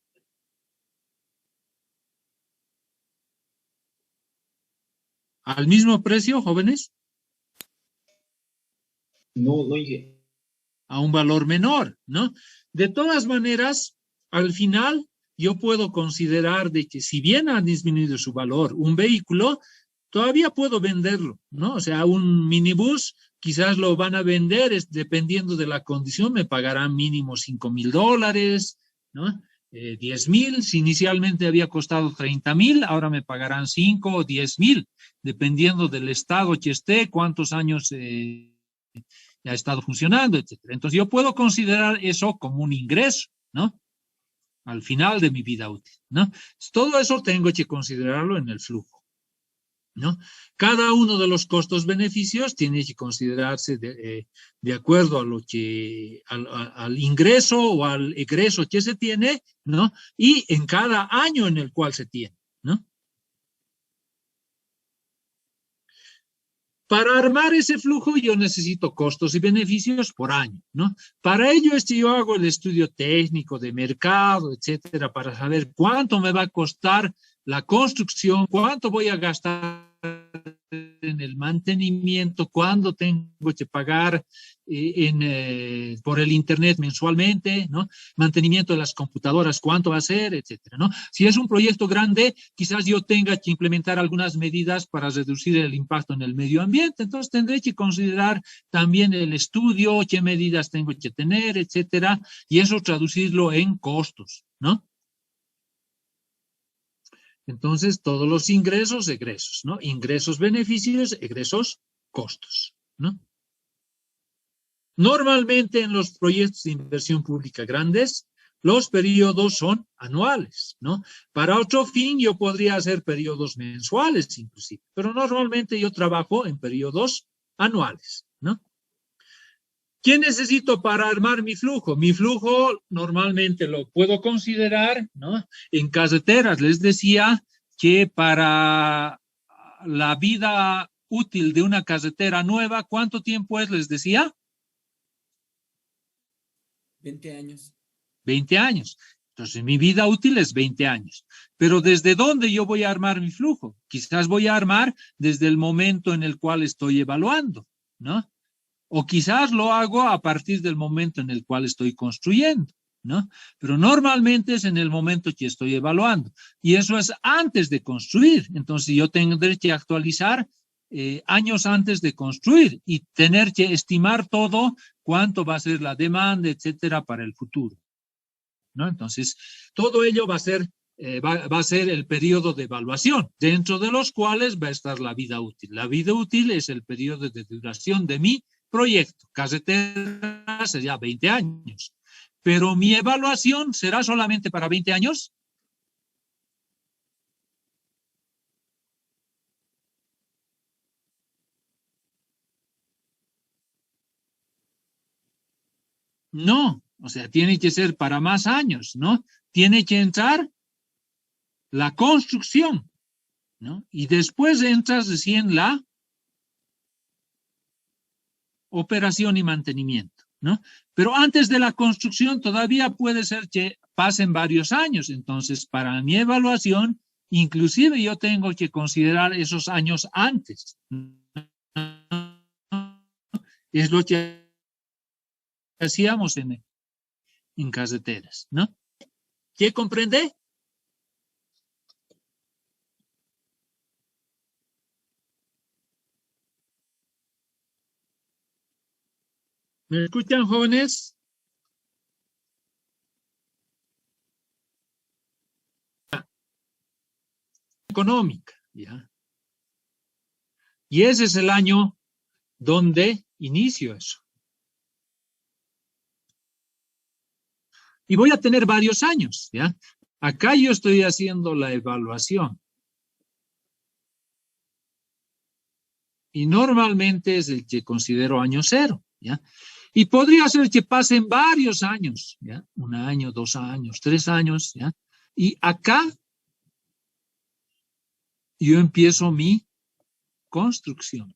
¿Al mismo precio, jóvenes? no, A un valor menor, ¿no? De todas maneras, al final, yo puedo considerar de que si bien ha disminuido su valor un vehículo, todavía puedo venderlo, ¿no? O sea, un minibús quizás lo van a vender, dependiendo de la condición, me pagarán mínimo $5,000, ¿no? 10,000, si inicialmente había costado 30,000, ahora me pagarán 5 o 10,000, dependiendo del estado que esté, cuántos años ha estado funcionando, etcétera. Entonces yo puedo considerar eso como un ingreso, ¿no? Al final de mi vida útil, ¿no? Todo eso tengo que considerarlo en el flujo, ¿no? Cada uno de los costos-beneficios tiene que considerarse de acuerdo a lo que, al ingreso o al egreso que se tiene, ¿no? Y en cada año en el cual se tiene, ¿no? Para armar ese flujo yo necesito costos y beneficios por año, ¿no? Para ello yo hago el estudio técnico de mercado, etcétera, para saber cuánto me va a costar la construcción, cuánto voy a gastar en el mantenimiento, cuánto tengo que pagar por el Internet mensualmente, ¿no? Mantenimiento de las computadoras, cuánto va a ser, etcétera, ¿no? Si es un proyecto grande, quizás yo tenga que implementar algunas medidas para reducir el impacto en el medio ambiente, entonces tendré que considerar también el estudio, qué medidas tengo que tener, etcétera, y eso traducirlo en costos, ¿no? Entonces, todos los ingresos, egresos, ¿no? Ingresos, beneficios, egresos, costos, ¿no? Normalmente en los proyectos de inversión pública grandes, los periodos son anuales, ¿no? Para otro fin yo podría hacer periodos mensuales inclusive, pero normalmente yo trabajo en periodos anuales, ¿no? ¿Qué necesito para armar mi flujo? Mi flujo normalmente lo puedo considerar, ¿no? En caseteras les decía que para la vida útil de una casetera nueva, ¿cuánto tiempo es? Les decía. 20 años. 20 años. Entonces, mi vida útil es 20 años. Pero ¿desde dónde yo voy a armar mi flujo? Quizás voy a armar desde el momento en el cual estoy evaluando, ¿no? O quizás lo hago a partir del momento en el cual estoy construyendo, ¿no? Pero normalmente es en el momento que estoy evaluando. Y eso es antes de construir. Entonces, yo tendré que actualizar años antes de construir y tener que estimar todo, cuánto va a ser la demanda, etcétera, para el futuro, ¿no? Entonces, todo ello va a ser el periodo de evaluación, dentro de los cuales va a estar la vida útil. La vida útil es el periodo de duración de mi proyecto. Casetera sería 20 años. Pero mi evaluación será solamente para 20 años. No, o sea, tiene que ser para más años, ¿no? Tiene que entrar la construcción, ¿no? Y después entras recién la operación y mantenimiento, ¿no? Pero antes de la construcción todavía puede ser que pasen varios años. Entonces, para mi evaluación, inclusive yo tengo que considerar esos años antes. Es lo que hacíamos en caseteras, ¿no? ¿Qué comprende? ¿Me escuchan, jóvenes? Económica, ¿ya? Y ese es el año donde inicio eso. Y voy a tener varios años, ¿ya? Acá yo estoy haciendo la evaluación. Y normalmente es el que considero año cero, ¿ya? Y podría ser que pasen varios años, ¿ya? 1 año, 2 años, 3 años, ¿ya? Y acá yo empiezo mi construcción.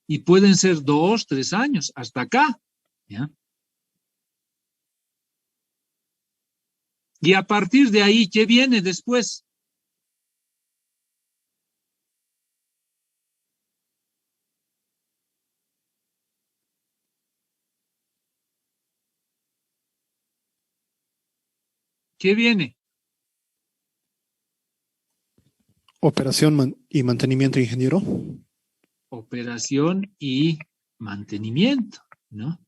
Y pueden ser 2, 3 años, hasta acá, ¿ya? Y a partir de ahí, ¿qué viene después? ¿Qué viene? Operación y mantenimiento, ingeniero. Operación y mantenimiento, ¿no?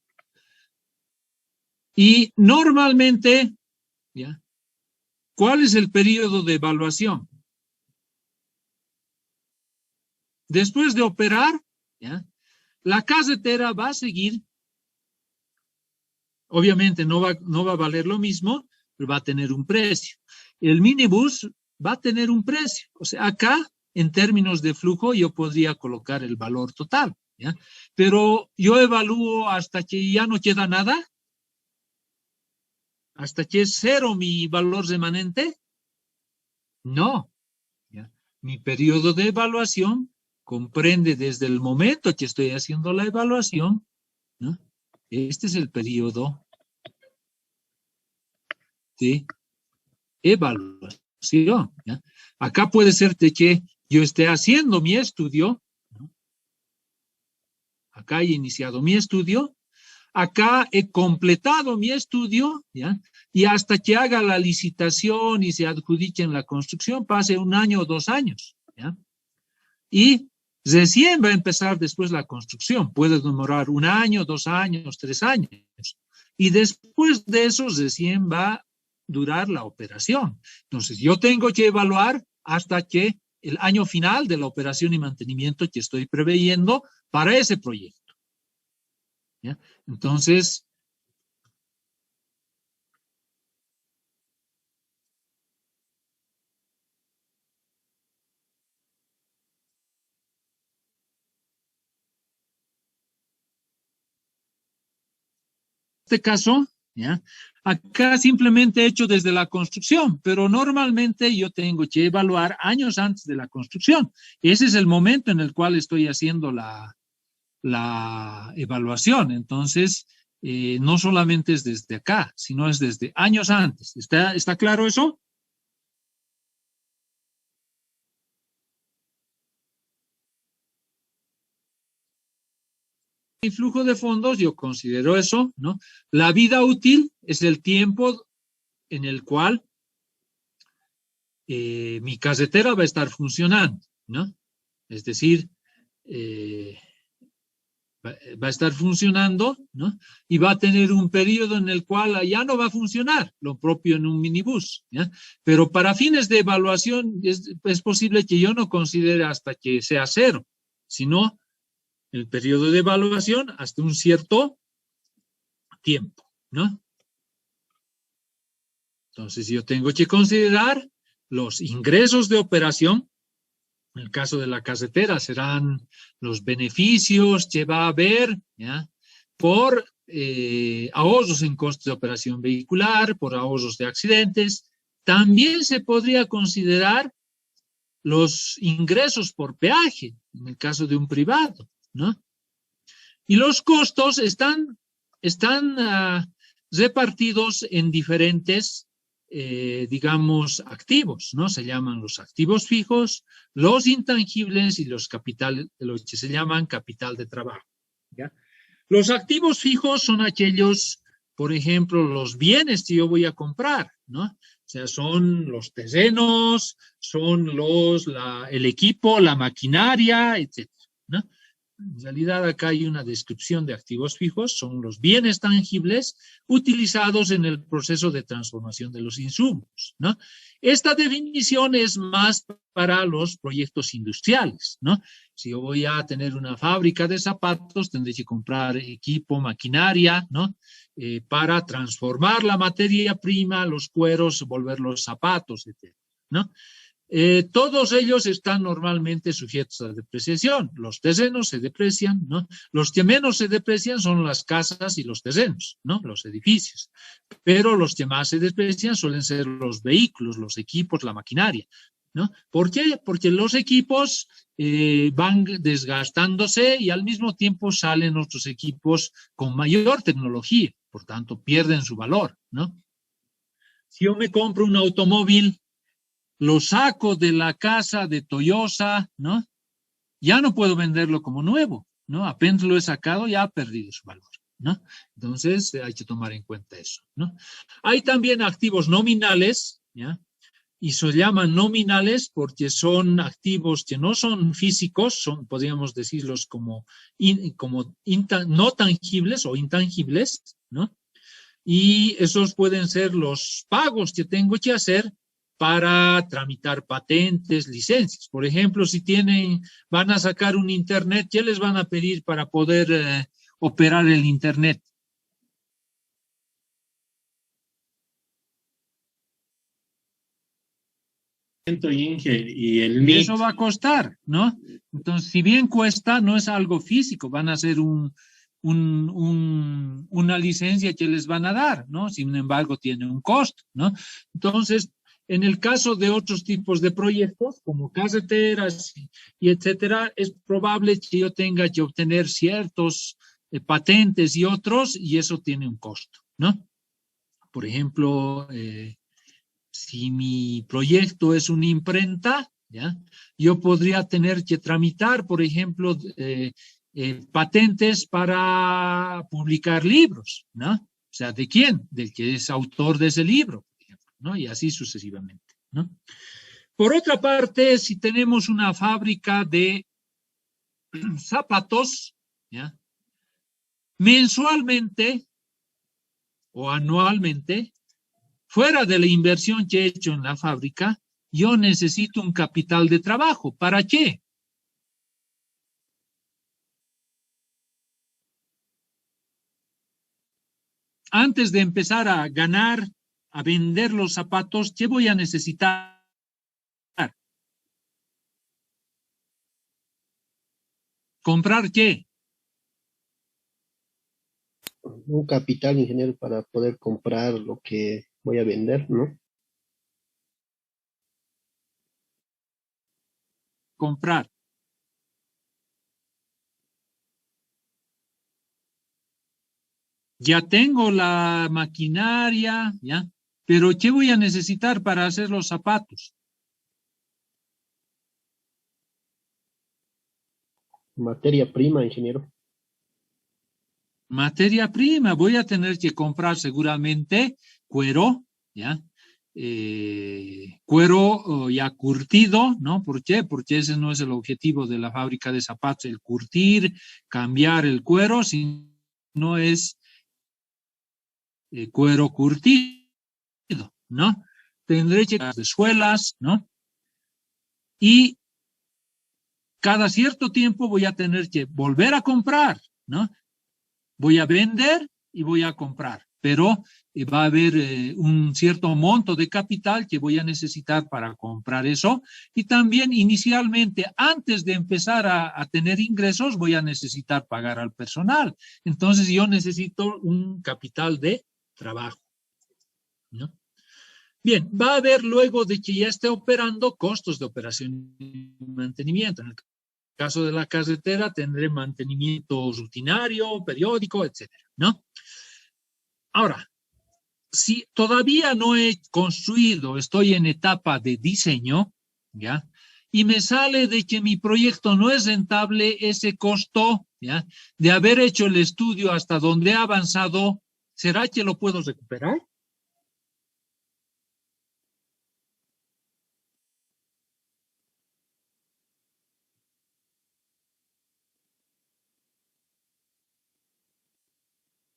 Y normalmente, ¿ya? ¿Cuál es el periodo de evaluación? Después de operar, ¿ya? La casetera va a seguir, obviamente no va a valer lo mismo, pero va a tener un precio. El minibús va a tener un precio. O sea, acá, en términos de flujo, yo podría colocar el valor total, ¿ya? Pero yo evalúo hasta que ya no queda nada, hasta que es cero mi valor remanente. No, ¿ya? Mi periodo de evaluación comprende desde el momento que estoy haciendo la evaluación, ¿no? Este es el periodo de evaluación, ¿ya? Acá puede ser de que yo esté haciendo mi estudio, ¿no? Acá he iniciado mi estudio, acá he completado mi estudio, ¿ya? Y hasta que haga la licitación y se adjudique en la construcción, pase 1 año o 2 años, ¿ya? Y recién va a empezar después la construcción. Puede demorar 1 año, 2 años, 3 años. Y después de eso recién va a durar la operación. Entonces, yo tengo que evaluar hasta que el año final de la operación y mantenimiento que estoy preveyendo para ese proyecto, ¿ya? Entonces, este caso, ¿ya? Acá simplemente he hecho desde la construcción, pero normalmente yo tengo que evaluar años antes de la construcción. Ese es el momento en el cual estoy haciendo la evaluación. Entonces, no solamente es desde acá, sino es desde años antes. ¿Está claro eso? Y flujo de fondos, yo considero eso, ¿no? La vida útil es el tiempo en el cual mi carretera va a estar funcionando, ¿no? Es decir, va a estar funcionando, ¿no? Y va a tener un periodo en el cual ya no va a funcionar, lo propio en un minibús, ¿ya? Pero para fines de evaluación es posible que yo no considere hasta que sea 0, sino el periodo de evaluación hasta un cierto tiempo, ¿no? Entonces yo tengo que considerar los ingresos de operación. En el caso de la carretera serán los beneficios que va a haber, ¿ya? Por ahorros en costos de operación vehicular, por ahorros de accidentes. También se podría considerar los ingresos por peaje, en el caso de un privado, ¿no? Y los costos están repartidos en diferentes, digamos, activos, ¿no? Se llaman los activos fijos, los intangibles y los que se llaman capital de trabajo, ¿ya? Los activos fijos son aquellos, por ejemplo, los bienes que yo voy a comprar, ¿no? O sea, son los terrenos, son el equipo, la maquinaria, etc., ¿no? En realidad acá hay una descripción de activos fijos, son los bienes tangibles utilizados en el proceso de transformación de los insumos, ¿no? Esta definición es más para los proyectos industriales, ¿no? Si yo voy a tener una fábrica de zapatos, tendré que comprar equipo, maquinaria, ¿no? Para transformar la materia prima, los cueros, volverlos zapatos, etc., ¿no? Todos ellos están normalmente sujetos a depreciación. Los terrenos se deprecian, ¿no? Los que menos se deprecian son las casas y los terrenos, ¿no? Los edificios. Pero los que más se deprecian suelen ser los vehículos, los equipos, la maquinaria, ¿no? ¿Por qué? Porque los equipos van desgastándose y al mismo tiempo salen otros equipos con mayor tecnología, por tanto pierden su valor, ¿no? Si yo me compro un automóvil, lo saco de la casa de Toyota, ¿no? Ya no puedo venderlo como nuevo, ¿no? Apenas lo he sacado, ya ha perdido su valor, ¿no? Entonces hay que tomar en cuenta eso, ¿no? Hay también activos nominales, ¿ya? Y se llaman nominales porque son activos que no son físicos, podríamos decirlos como no tangibles o intangibles, ¿no? Y esos pueden ser los pagos que tengo que hacer para tramitar patentes, licencias. Por ejemplo, si van a sacar un internet, ¿qué les van a pedir para poder operar el internet? Y eso va a costar, ¿no? Entonces, si bien cuesta, no es algo físico, van a hacer una licencia que les van a dar, ¿no? Sin embargo, tiene un costo, ¿no? Entonces, en el caso de otros tipos de proyectos, como carreteras y etcétera, es probable que yo tenga que obtener ciertos patentes y otros, y eso tiene un costo, ¿no? Por ejemplo, si mi proyecto es una imprenta, ¿ya? Yo podría tener que tramitar, por ejemplo, patentes para publicar libros, ¿no? O sea, ¿de quién? Del que es autor de ese libro, por ejemplo, ¿no? Y así sucesivamente, ¿no? Por otra parte, si tenemos una fábrica de zapatos, ¿ya? Mensualmente o anualmente, fuera de la inversión que he hecho en la fábrica, yo necesito un capital de trabajo. ¿Para qué? Antes de empezar a ganar, a vender los zapatos, ¿qué voy a necesitar? ¿Comprar qué? Un capital, ingeniero, para poder comprar lo que voy a vender, ¿no? Comprar. Ya tengo la maquinaria, ¿ya? Pero ¿qué voy a necesitar para hacer los zapatos? Materia prima, ingeniero. Materia prima, voy a tener que comprar seguramente cuero, ¿ya? Cuero ya curtido, ¿no? ¿Por qué? Porque ese no es el objetivo de la fábrica de zapatos, el curtir, cambiar el cuero, sino es cuero curtido, ¿no? Tendré que de suelas, ¿no? Y cada cierto tiempo voy a tener que volver a comprar, ¿no? Voy a vender y voy a comprar, pero va a haber un cierto monto de capital que voy a necesitar para comprar eso. Y también inicialmente, antes de empezar a tener ingresos, voy a necesitar pagar al personal. Entonces yo necesito un capital de trabajo, ¿no? Bien, va a haber luego de que ya esté operando costos de operación y mantenimiento. En el caso de la carretera tendré mantenimiento rutinario, periódico, etcétera, ¿no? Ahora, si todavía no he construido, estoy en etapa de diseño, ¿ya? Y me sale de que mi proyecto no es rentable, ese costo, ¿ya? De haber hecho el estudio hasta donde he avanzado, ¿será que lo puedo recuperar?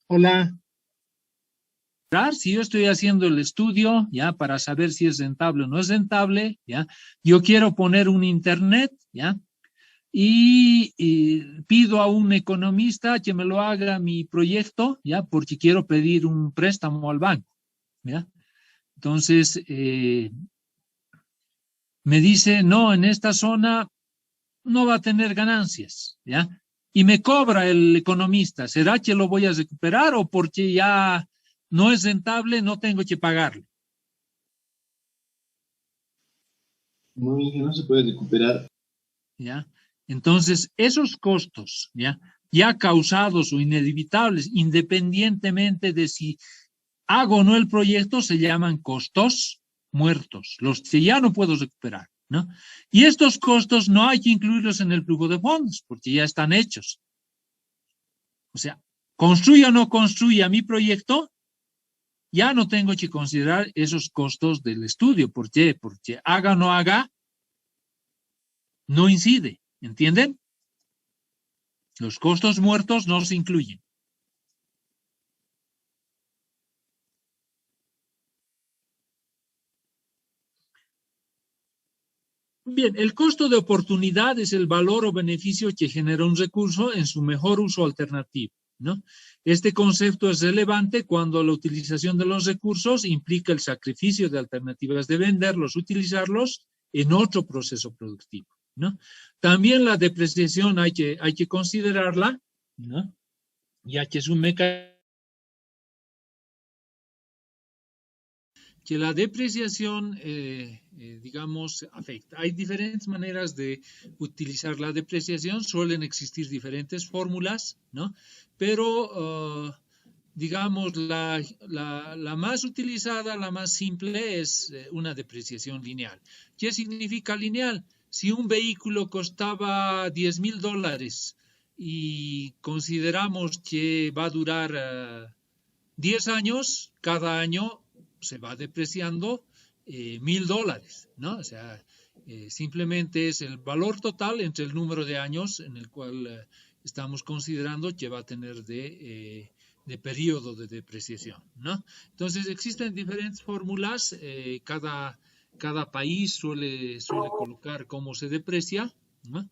Hola. Si yo estoy haciendo el estudio, ya, para saber si es rentable o no es rentable, ya, yo quiero poner un internet, ya, y pido a un economista que me lo haga mi proyecto, ya, porque quiero pedir un préstamo al banco, ya. Entonces, me dice, no, en esta zona no va a tener ganancias, ya, y me cobra el economista. ¿Será que lo voy a recuperar o porque ya no es rentable, no tengo que pagarle? No, no se puede recuperar. ¿Ya? Entonces, esos costos, ya causados o inevitables, independientemente de si hago o no el proyecto, se llaman costos muertos, los que ya no puedo recuperar, ¿no? Y estos costos no hay que incluirlos en el flujo de fondos, porque ya están hechos. O sea, construya o no construya mi proyecto, ya no tengo que considerar esos costos del estudio. ¿Por qué? Porque haga o no haga, no incide, ¿entienden? Los costos muertos no se incluyen. Bien, el costo de oportunidad es el valor o beneficio que genera un recurso en su mejor uso alternativo, ¿no? Este concepto es relevante cuando la utilización de los recursos implica el sacrificio de alternativas de venderlos, utilizarlos en otro proceso productivo, ¿no? También la depreciación hay que considerarla, ¿no? Ya que es un mecanismo que la depreciación, digamos, afecta. Hay diferentes maneras de utilizar la depreciación, suelen existir diferentes fórmulas, ¿no? Pero digamos, la más utilizada, la más simple, es una depreciación lineal. ¿Qué significa lineal? Si un vehículo costaba $10,000 y consideramos que va a durar 10 años, cada año se va depreciando $1,000, ¿no? O sea, simplemente es el valor total entre el número de años en el cual estamos considerando que va a tener de periodo de depreciación, ¿no? Entonces existen diferentes fórmulas, cada país suele colocar cómo se deprecia, ¿no?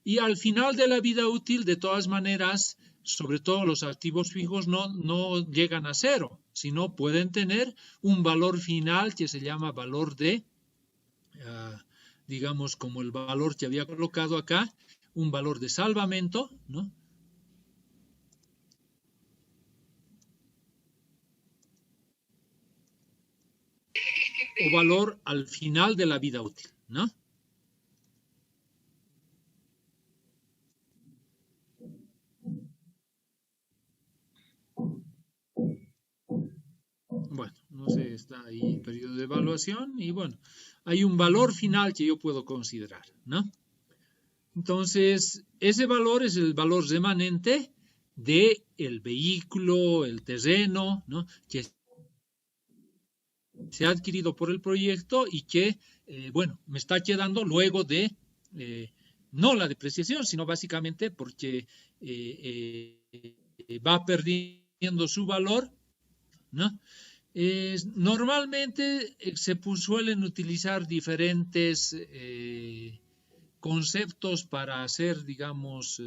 Y al final de la vida útil, de todas maneras, sobre todo los activos fijos no llegan a cero, sino pueden tener un valor final que se llama valor de, digamos, como el valor que había colocado acá, un valor de salvamento, ¿no? O valor al final de la vida útil, ¿no? Bueno, no sé, está ahí el periodo de evaluación y bueno, hay un valor final que yo puedo considerar, ¿no? Entonces, ese valor es el valor remanente del vehículo, el terreno, ¿no? Que se ha adquirido por el proyecto y que, bueno, me está quedando luego de, no la depreciación, sino básicamente porque va perdiendo su valor, ¿no? Normalmente se suelen utilizar diferentes conceptos para hacer, digamos,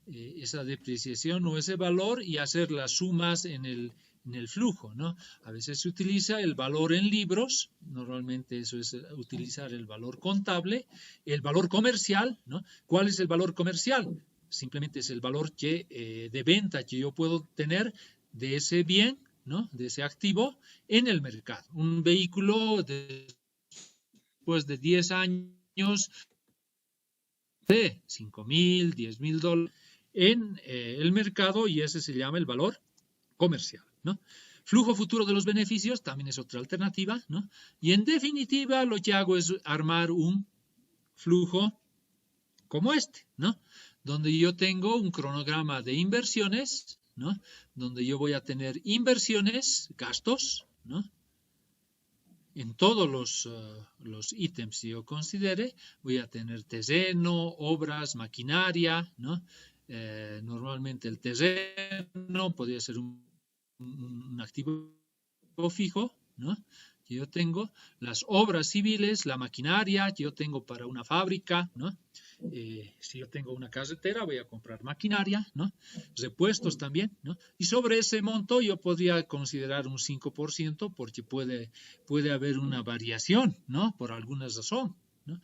esa depreciación o ese valor y hacer las sumas en el flujo, ¿no? A veces se utiliza el valor en libros, normalmente eso es utilizar el valor contable, el valor comercial, ¿no? ¿Cuál es el valor comercial? Simplemente es el valor de venta que yo puedo tener de ese bien, ¿no? De ese activo en el mercado. Un vehículo después de 10 años de $5,000, $10,000 en el mercado y ese se llama el valor comercial, ¿no? Flujo futuro de los beneficios también es otra alternativa, ¿no? Y en definitiva lo que hago es armar un flujo como este, ¿no? Donde yo tengo un cronograma de inversiones, ¿no? Donde yo voy a tener inversiones, gastos, ¿no? En todos los ítems que yo considere, voy a tener terreno, obras, maquinaria, ¿no? Normalmente el terreno podría ser un activo fijo, ¿no? Que yo tengo, las obras civiles, la maquinaria que yo tengo para una fábrica, ¿no? Si yo tengo una carretera, voy a comprar maquinaria, ¿no? Repuestos también, ¿no? Y sobre ese monto yo podría considerar un 5% porque puede haber una variación, ¿no? Por alguna razón, ¿no?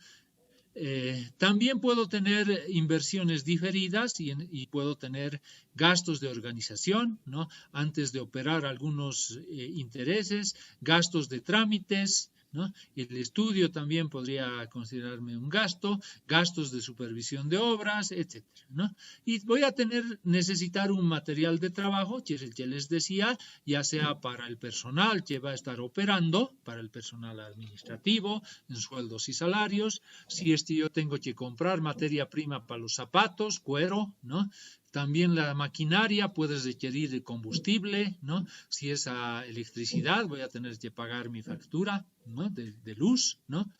También puedo tener inversiones diferidas y puedo tener gastos de organización, ¿no? Antes de operar algunos intereses, gastos de trámites, ¿no? El estudio también podría considerarme un gasto, gastos de supervisión de obras, etcétera, ¿no? Y voy a necesitar un material de trabajo, que es el que les decía, ya sea para el personal que va a estar operando, para el personal administrativo, en sueldos y salarios, si es que yo tengo que comprar materia prima para los zapatos, cuero, ¿no? También la maquinaria puede requerir de combustible, ¿no? Si es a electricidad, voy a tener que pagar mi factura, ¿no? de luz, ¿no?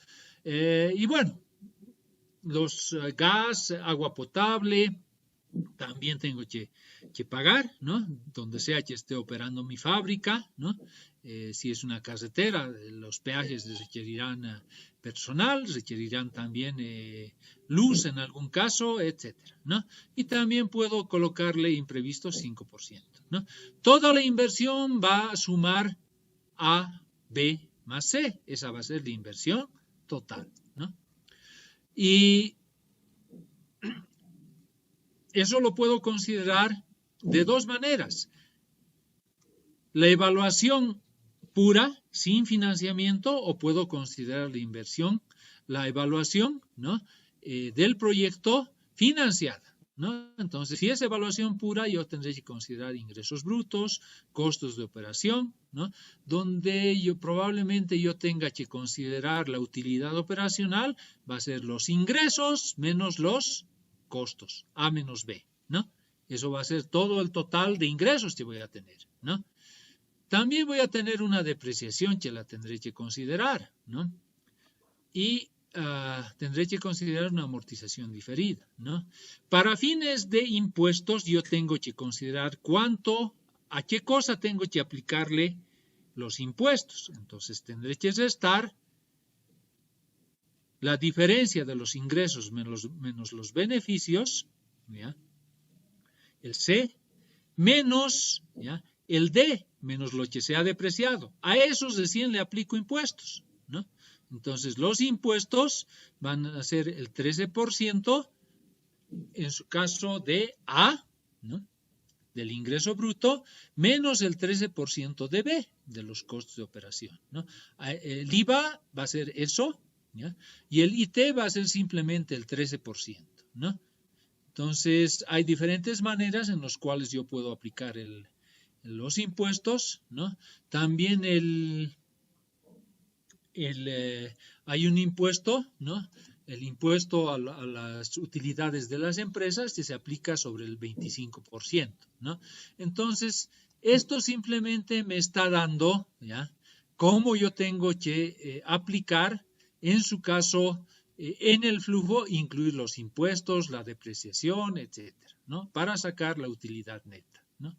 Y bueno, los gas, agua potable, también tengo que pagar, ¿no? Donde sea que esté operando mi fábrica, ¿no? Si es una carretera, los peajes requerirán personal, requerirán también luz en algún caso, etcétera, ¿no? Y también puedo colocarle imprevisto 5%, ¿no? Toda la inversión va a sumar A, B más C. Esa va a ser la inversión total, ¿no? Y eso lo puedo considerar de dos maneras. La evaluación pura, sin financiamiento, o puedo considerar la inversión, la evaluación, ¿no? Del proyecto financiada, ¿no? Entonces, si es evaluación pura, yo tendré que considerar ingresos brutos, costos de operación, ¿no? Donde probablemente yo tenga que considerar la utilidad operacional, va a ser los ingresos menos los costos, A menos B, ¿no? Eso va a ser todo el total de ingresos que voy a tener, ¿no? También voy a tener una depreciación que la tendré que considerar, ¿no? Y tendré que considerar una amortización diferida, ¿no? Para fines de impuestos, yo tengo que considerar a qué cosa tengo que aplicarle los impuestos. Entonces, tendré que restar la diferencia de los ingresos menos los beneficios, ¿ya? El C, menos, ¿ya? El D, menos lo que se ha depreciado. A esos recién le aplico impuestos, ¿no? Entonces, los impuestos van a ser el 13% en su caso de A, ¿no? Del ingreso bruto, menos el 13% de B, de los costos de operación, ¿no? El IVA va a ser eso, ¿ya? Y el IT va a ser simplemente el 13%, ¿no? Entonces, hay diferentes maneras en las cuales yo puedo aplicar los impuestos, ¿no? También hay un impuesto, ¿no? El impuesto a las utilidades de las empresas que se aplica sobre el 25%, ¿no? Entonces, esto simplemente me está dando, ¿ya? Cómo yo tengo que aplicar, en su caso, en el flujo, incluir los impuestos, la depreciación, etcétera, ¿no? Para sacar la utilidad neta, ¿no?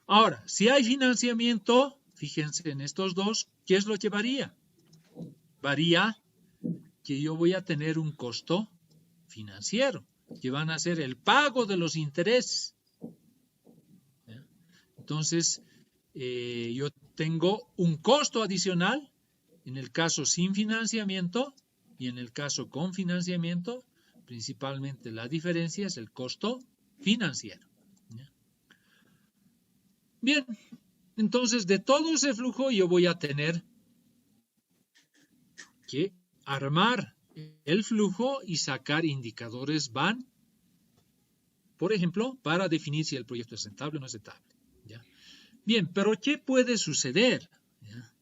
Ahora, si hay financiamiento, fíjense en estos dos, ¿qué es lo que varía? Varía que yo voy a tener un costo financiero, que van a ser el pago de los intereses. ¿Ya? Entonces, yo tengo un costo adicional, en el caso sin financiamiento y en el caso con financiamiento, principalmente la diferencia es el costo financiero. ¿Ya? Bien, entonces de todo ese flujo yo voy a tener que armar el flujo y sacar indicadores van, por ejemplo, para definir si el proyecto es rentable o no es rentable. ¿Ya? Bien, pero ¿qué puede suceder? ¿Ya?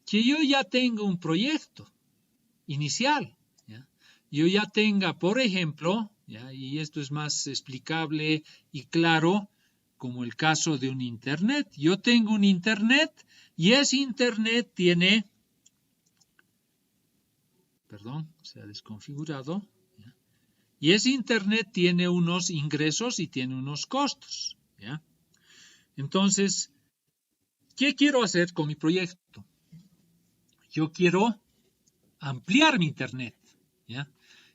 Que yo ya tengo un proyecto inicial. ¿Ya? Yo ya tenga, por ejemplo, ¿ya? Y esto es más explicable y claro, como el caso de un Internet. Yo tengo un Internet y ese Internet tiene... Perdón, se ha desconfigurado. ¿Ya? Y ese Internet tiene unos ingresos y tiene unos costos. ¿Ya? Entonces, ¿qué quiero hacer con mi proyecto? Yo quiero ampliar mi Internet. ¿Ya?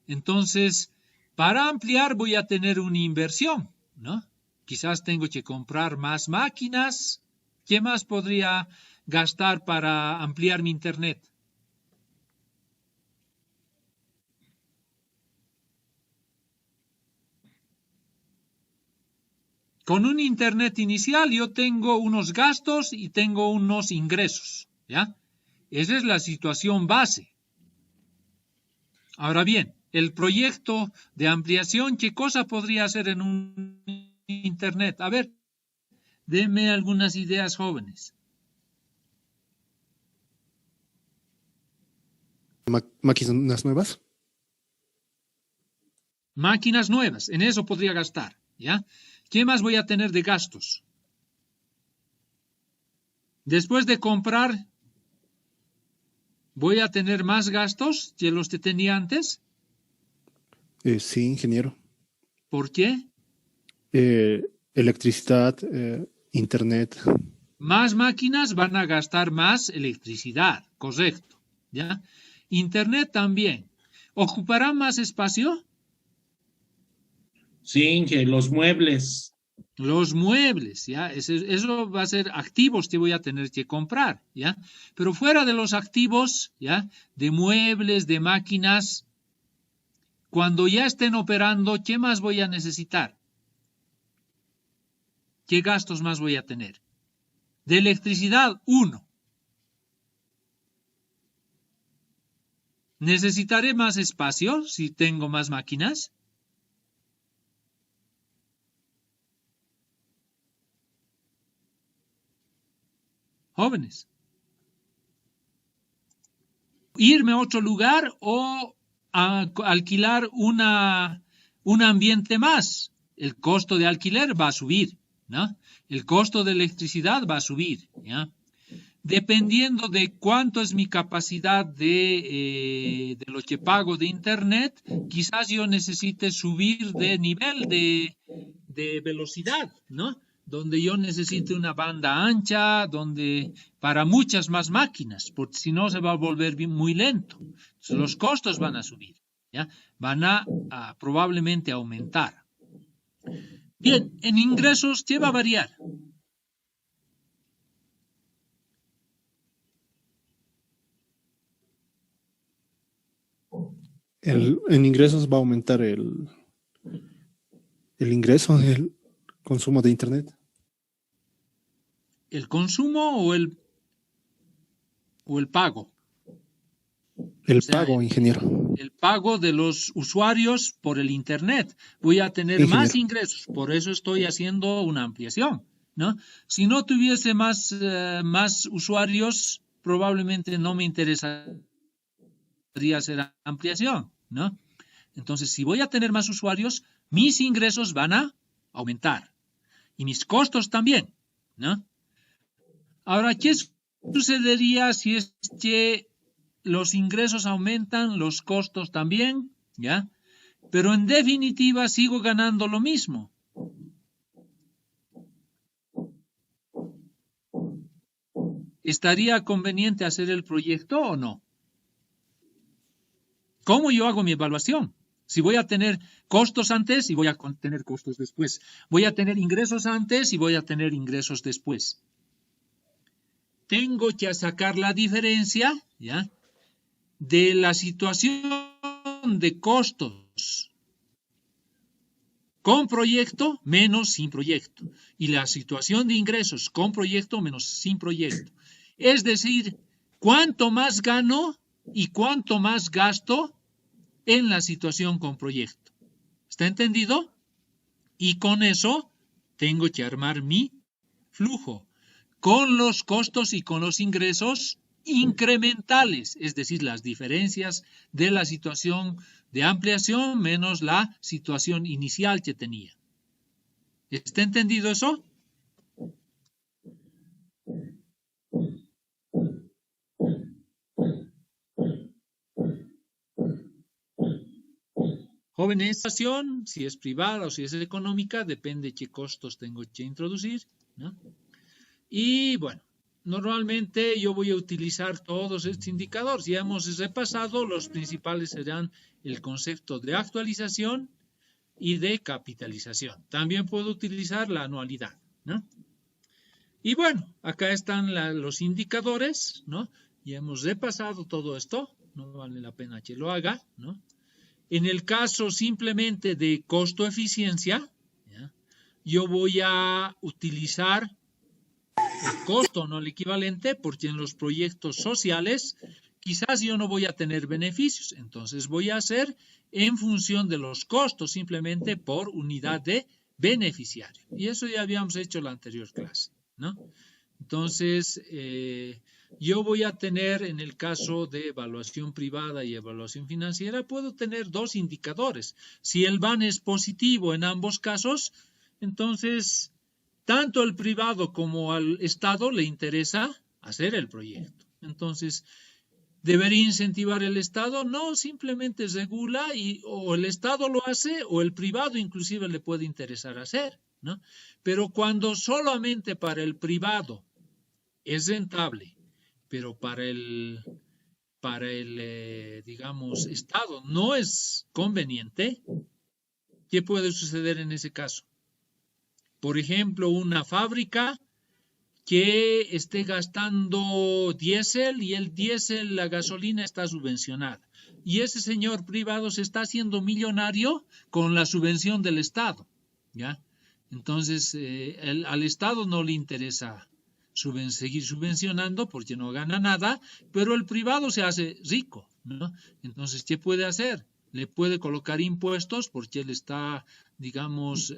Entonces, para ampliar voy a tener una inversión, ¿no? Quizás tengo que comprar más máquinas. ¿Qué más podría gastar para ampliar mi Internet? Con un Internet inicial yo tengo unos gastos y tengo unos ingresos, ¿ya? Esa es la situación base. Ahora bien, el proyecto de ampliación, ¿qué cosa podría hacer en un Internet? A ver, denme algunas ideas, jóvenes. Máquinas nuevas. Máquinas nuevas, en eso podría gastar, ¿ya? ¿Qué más voy a tener de gastos? Después de comprar, ¿voy a tener más gastos que los que tenía antes? Sí, ingeniero. ¿Por qué? Electricidad, internet. Más máquinas van a gastar más electricidad, correcto, ¿ya? Internet también. ¿Ocupará más espacio? Sí, que los muebles. Los muebles, ¿ya? Eso va a ser activos que voy a tener que comprar, ¿ya? Pero fuera de los activos, ¿ya? De muebles, de máquinas, cuando ya estén operando, ¿qué más voy a necesitar? ¿Qué gastos más voy a tener? De electricidad, 1. ¿Necesitaré más espacio si tengo más máquinas? jóvenes. Irme a otro lugar o alquilar un ambiente más. El costo de alquiler va a subir, ¿no? El costo de electricidad va a subir, ¿ya? Dependiendo de cuánto es mi capacidad de lo que pago de internet, quizás yo necesite subir de nivel de velocidad, ¿no? Donde yo necesite una banda ancha, donde para muchas más máquinas, porque si no se va a volver muy lento. Entonces, los costos van a subir, ¿ya? Van a probablemente aumentar. Bien, en ingresos, ¿qué va a variar? En ingresos va a aumentar el ingreso, el consumo de internet. ¿El consumo o el pago? El pago, ingeniero. El pago de los usuarios por el internet. Voy a tener más ingresos, por eso estoy haciendo una ampliación, ¿no? Si no tuviese más usuarios, probablemente no me interesaría hacer ampliación, ¿no? Entonces, si voy a tener más usuarios, mis ingresos van a aumentar y mis costos también, ¿no? Ahora, ¿qué sucedería si es que los ingresos aumentan, los costos también, ¿ya? Pero en definitiva sigo ganando lo mismo. ¿Estaría conveniente hacer el proyecto o no? ¿Cómo yo hago mi evaluación? Si voy a tener costos antes y voy a tener costos después. Voy a tener ingresos antes y voy a tener ingresos después. Tengo que sacar la diferencia, ¿ya?, de la situación de costos con proyecto menos sin proyecto y la situación de ingresos con proyecto menos sin proyecto. Es decir, cuánto más gano y cuánto más gasto en la situación con proyecto. ¿Está entendido? Y con eso tengo que armar mi flujo con los costos y con los ingresos incrementales, es decir, las diferencias de la situación de ampliación menos la situación inicial que tenía. ¿Está entendido eso? Jóvenes, si es privada o si es económica, depende qué costos tengo que introducir, ¿no? Y bueno, normalmente yo voy a utilizar todos estos indicadores. Ya hemos repasado, los principales serán el concepto de actualización y de capitalización. También puedo utilizar la anualidad, ¿no? Y bueno, acá están los indicadores, ¿no? Ya hemos repasado todo esto, no vale la pena que lo haga, ¿no? En el caso simplemente de costo-eficiencia, ¿ya?, yo voy a utilizar el costo, no el equivalente, porque en los proyectos sociales quizás yo no voy a tener beneficios. Entonces voy a hacer en función de los costos, simplemente por unidad de beneficiario. Y eso ya habíamos hecho en la anterior clase, ¿no? Entonces, yo voy a tener, en el caso de evaluación privada y evaluación financiera, puedo tener dos indicadores. Si el VAN es positivo en ambos casos, entonces tanto al privado como al Estado le interesa hacer el proyecto. Entonces, ¿debería incentivar el Estado? No, simplemente regula y o el Estado lo hace o el privado inclusive le puede interesar hacer, ¿no? Pero cuando solamente para el privado es rentable, pero para el digamos, Estado no es conveniente, ¿qué puede suceder en ese caso? Por ejemplo, una fábrica que esté gastando diésel y el diésel, la gasolina está subvencionada. Y ese señor privado se está haciendo millonario con la subvención del Estado, ¿ya? Entonces, al Estado no le interesa seguir subvencionando porque no gana nada, pero el privado se hace rico, ¿no? Entonces, ¿qué puede hacer? le puede colocar impuestos porque él está, digamos,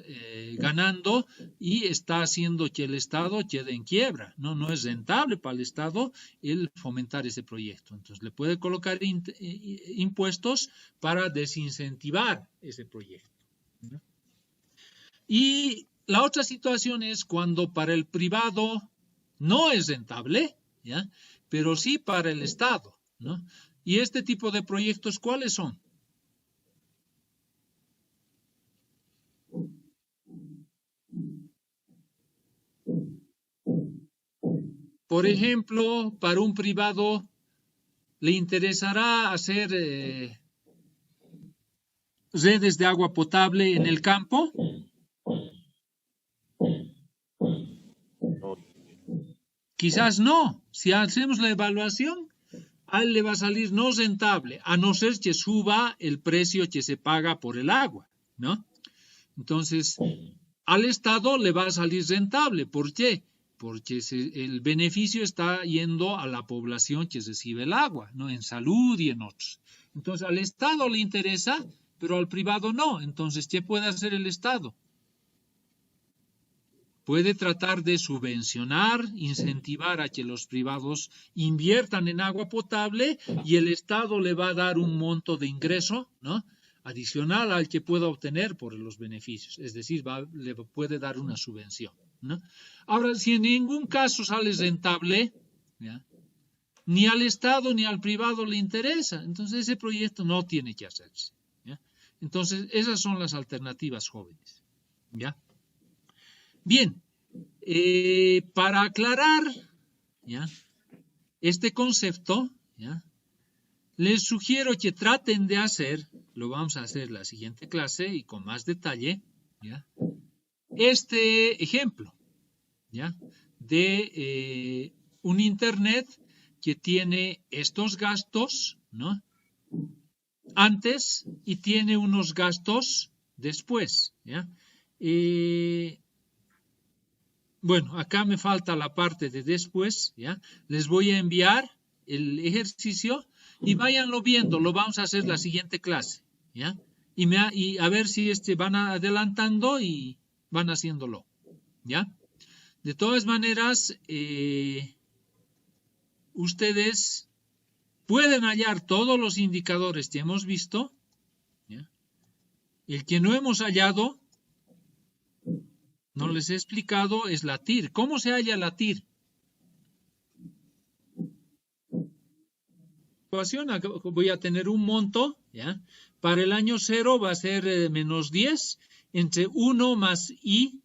ganando y está haciendo que el Estado quede en quiebra. No es rentable para el Estado el fomentar ese proyecto. Entonces, le puede colocar impuestos para desincentivar ese proyecto, ¿no? Y la otra situación es cuando para el privado no es rentable, ¿ya? Pero sí para el Estado, ¿no? Y este tipo de proyectos, ¿cuáles son? Por ejemplo, para un privado le interesará hacer redes de agua potable en el campo. Quizás no. Si hacemos la evaluación, a él le va a salir no rentable, a no ser que suba el precio que se paga por el agua, ¿no? Entonces, al Estado le va a salir rentable. ¿Por qué? Porque el beneficio está yendo a la población que recibe el agua, ¿no? En salud y en otros. Entonces, al Estado le interesa, pero al privado no. Entonces, ¿qué puede hacer el Estado? Puede tratar de subvencionar, incentivar a que los privados inviertan en agua potable y el Estado le va a dar un monto de ingreso, ¿no? Adicional al que pueda obtener por los beneficios. Es decir, le puede dar una subvención, ¿no? Ahora, si en ningún caso sale rentable, ¿ya? Ni al Estado ni al privado le interesa, entonces ese proyecto no tiene que hacerse, ¿ya? Entonces, esas son las alternativas jóvenes, ¿ya? Bien, para aclarar, ¿ya?, este concepto, ¿ya?, les sugiero que traten de hacer, lo vamos a hacer la siguiente clase y con más detalle, ¿ya?, este ejemplo, ¿ya?, de un Internet que tiene estos gastos, ¿no?, antes y tiene unos gastos después, ¿ya? Bueno, acá me falta la parte de después, ¿ya? Les voy a enviar el ejercicio y váyanlo viendo, lo vamos a hacer la siguiente clase, ¿ya? Y a ver si van adelantando y van haciéndolo, ¿ya? De todas maneras, ustedes pueden hallar todos los indicadores que hemos visto, ¿ya? El que no hemos hallado, no les he explicado, es la TIR. ¿Cómo se halla la TIR? Voy a tener un monto, ¿ya? Para el año 0 va a ser menos 10 entre 1 más I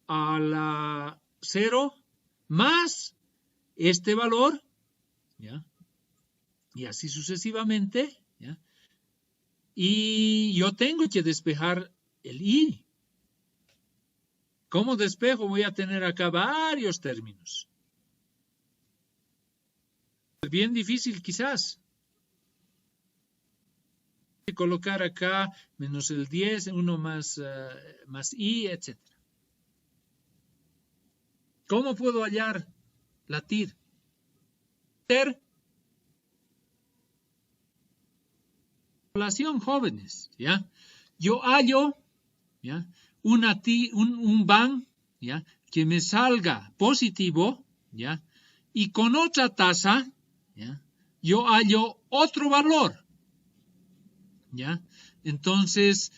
a la 0 más este valor, ¿ya? Y así sucesivamente, ¿ya? Y yo tengo que despejar el I. ¿Cómo despejo? Voy a tener acá varios términos. Es bien difícil quizás. Voy a colocar acá menos el 10, 1 más I, etc. ¿Cómo puedo hallar la TIR? Población jóvenes, ¿ya? Yo hallo, ¿ya?, un ban, ¿ya?, que me salga positivo, ¿ya?, y con otra tasa, ¿ya?, yo hallo otro valor, ¿ya? Entonces,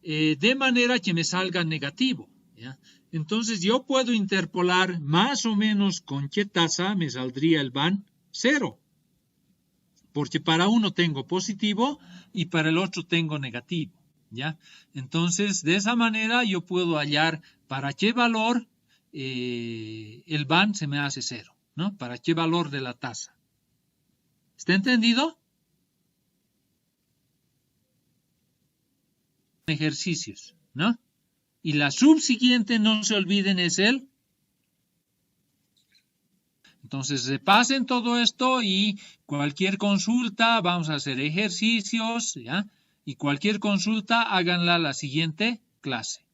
de manera que me salga negativo, ¿ya? Entonces, yo puedo interpolar más o menos con qué tasa me saldría el ban 0. Porque para uno tengo positivo y para el otro tengo negativo, ¿ya? Entonces, de esa manera yo puedo hallar para qué valor el ban se me hace 0, ¿no? Para qué valor de la tasa. ¿Está entendido? Ejercicios, ¿no? Y la subsiguiente, no se olviden, es el. Entonces, repasen todo esto y cualquier consulta, vamos a hacer ejercicios, ¿ya? Y cualquier consulta, háganla la siguiente clase.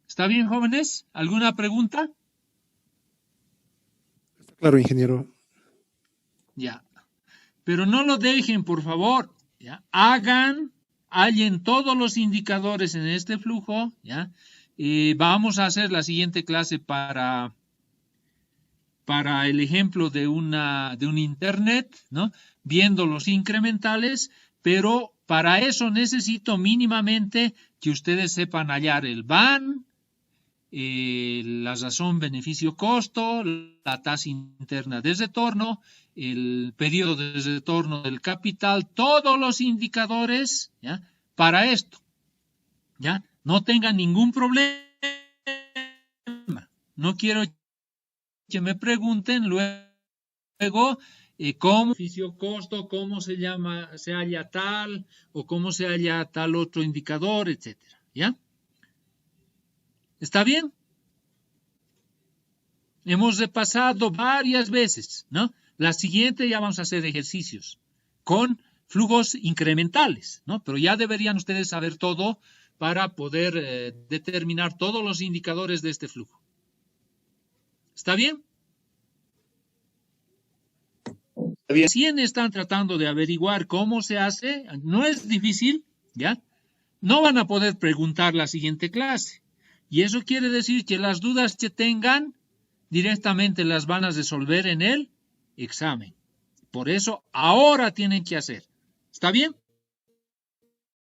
¿Está bien, jóvenes? ¿Alguna pregunta? Claro, ingeniero. Ya. Pero no lo dejen, por favor. ¿Ya? Hallen todos los indicadores en este flujo. ¿Ya? Vamos a hacer la siguiente clase para el ejemplo de un internet, ¿no? Viendo los incrementales, pero para eso necesito mínimamente que ustedes sepan hallar el BAN, la razón beneficio-costo, la tasa interna de retorno, el periodo de retorno del capital, todos los indicadores, ¿ya? Para esto, ¿ya? No tengan ningún problema. No quiero que me pregunten luego cómo beneficio-costo, cómo se halla tal o cómo se halla tal otro indicador, etcétera, ¿ya? ¿Está bien? Hemos repasado varias veces, ¿no? La siguiente ya vamos a hacer ejercicios con flujos incrementales, ¿no? Pero ya deberían ustedes saber todo para poder determinar todos los indicadores de este flujo. ¿Está bien? Si están tratando de averiguar cómo se hace, no es difícil, ¿ya? No van a poder preguntar la siguiente clase. Y eso quiere decir que las dudas que tengan directamente las van a resolver en el examen. Por eso ahora tienen que hacer. ¿Está bien?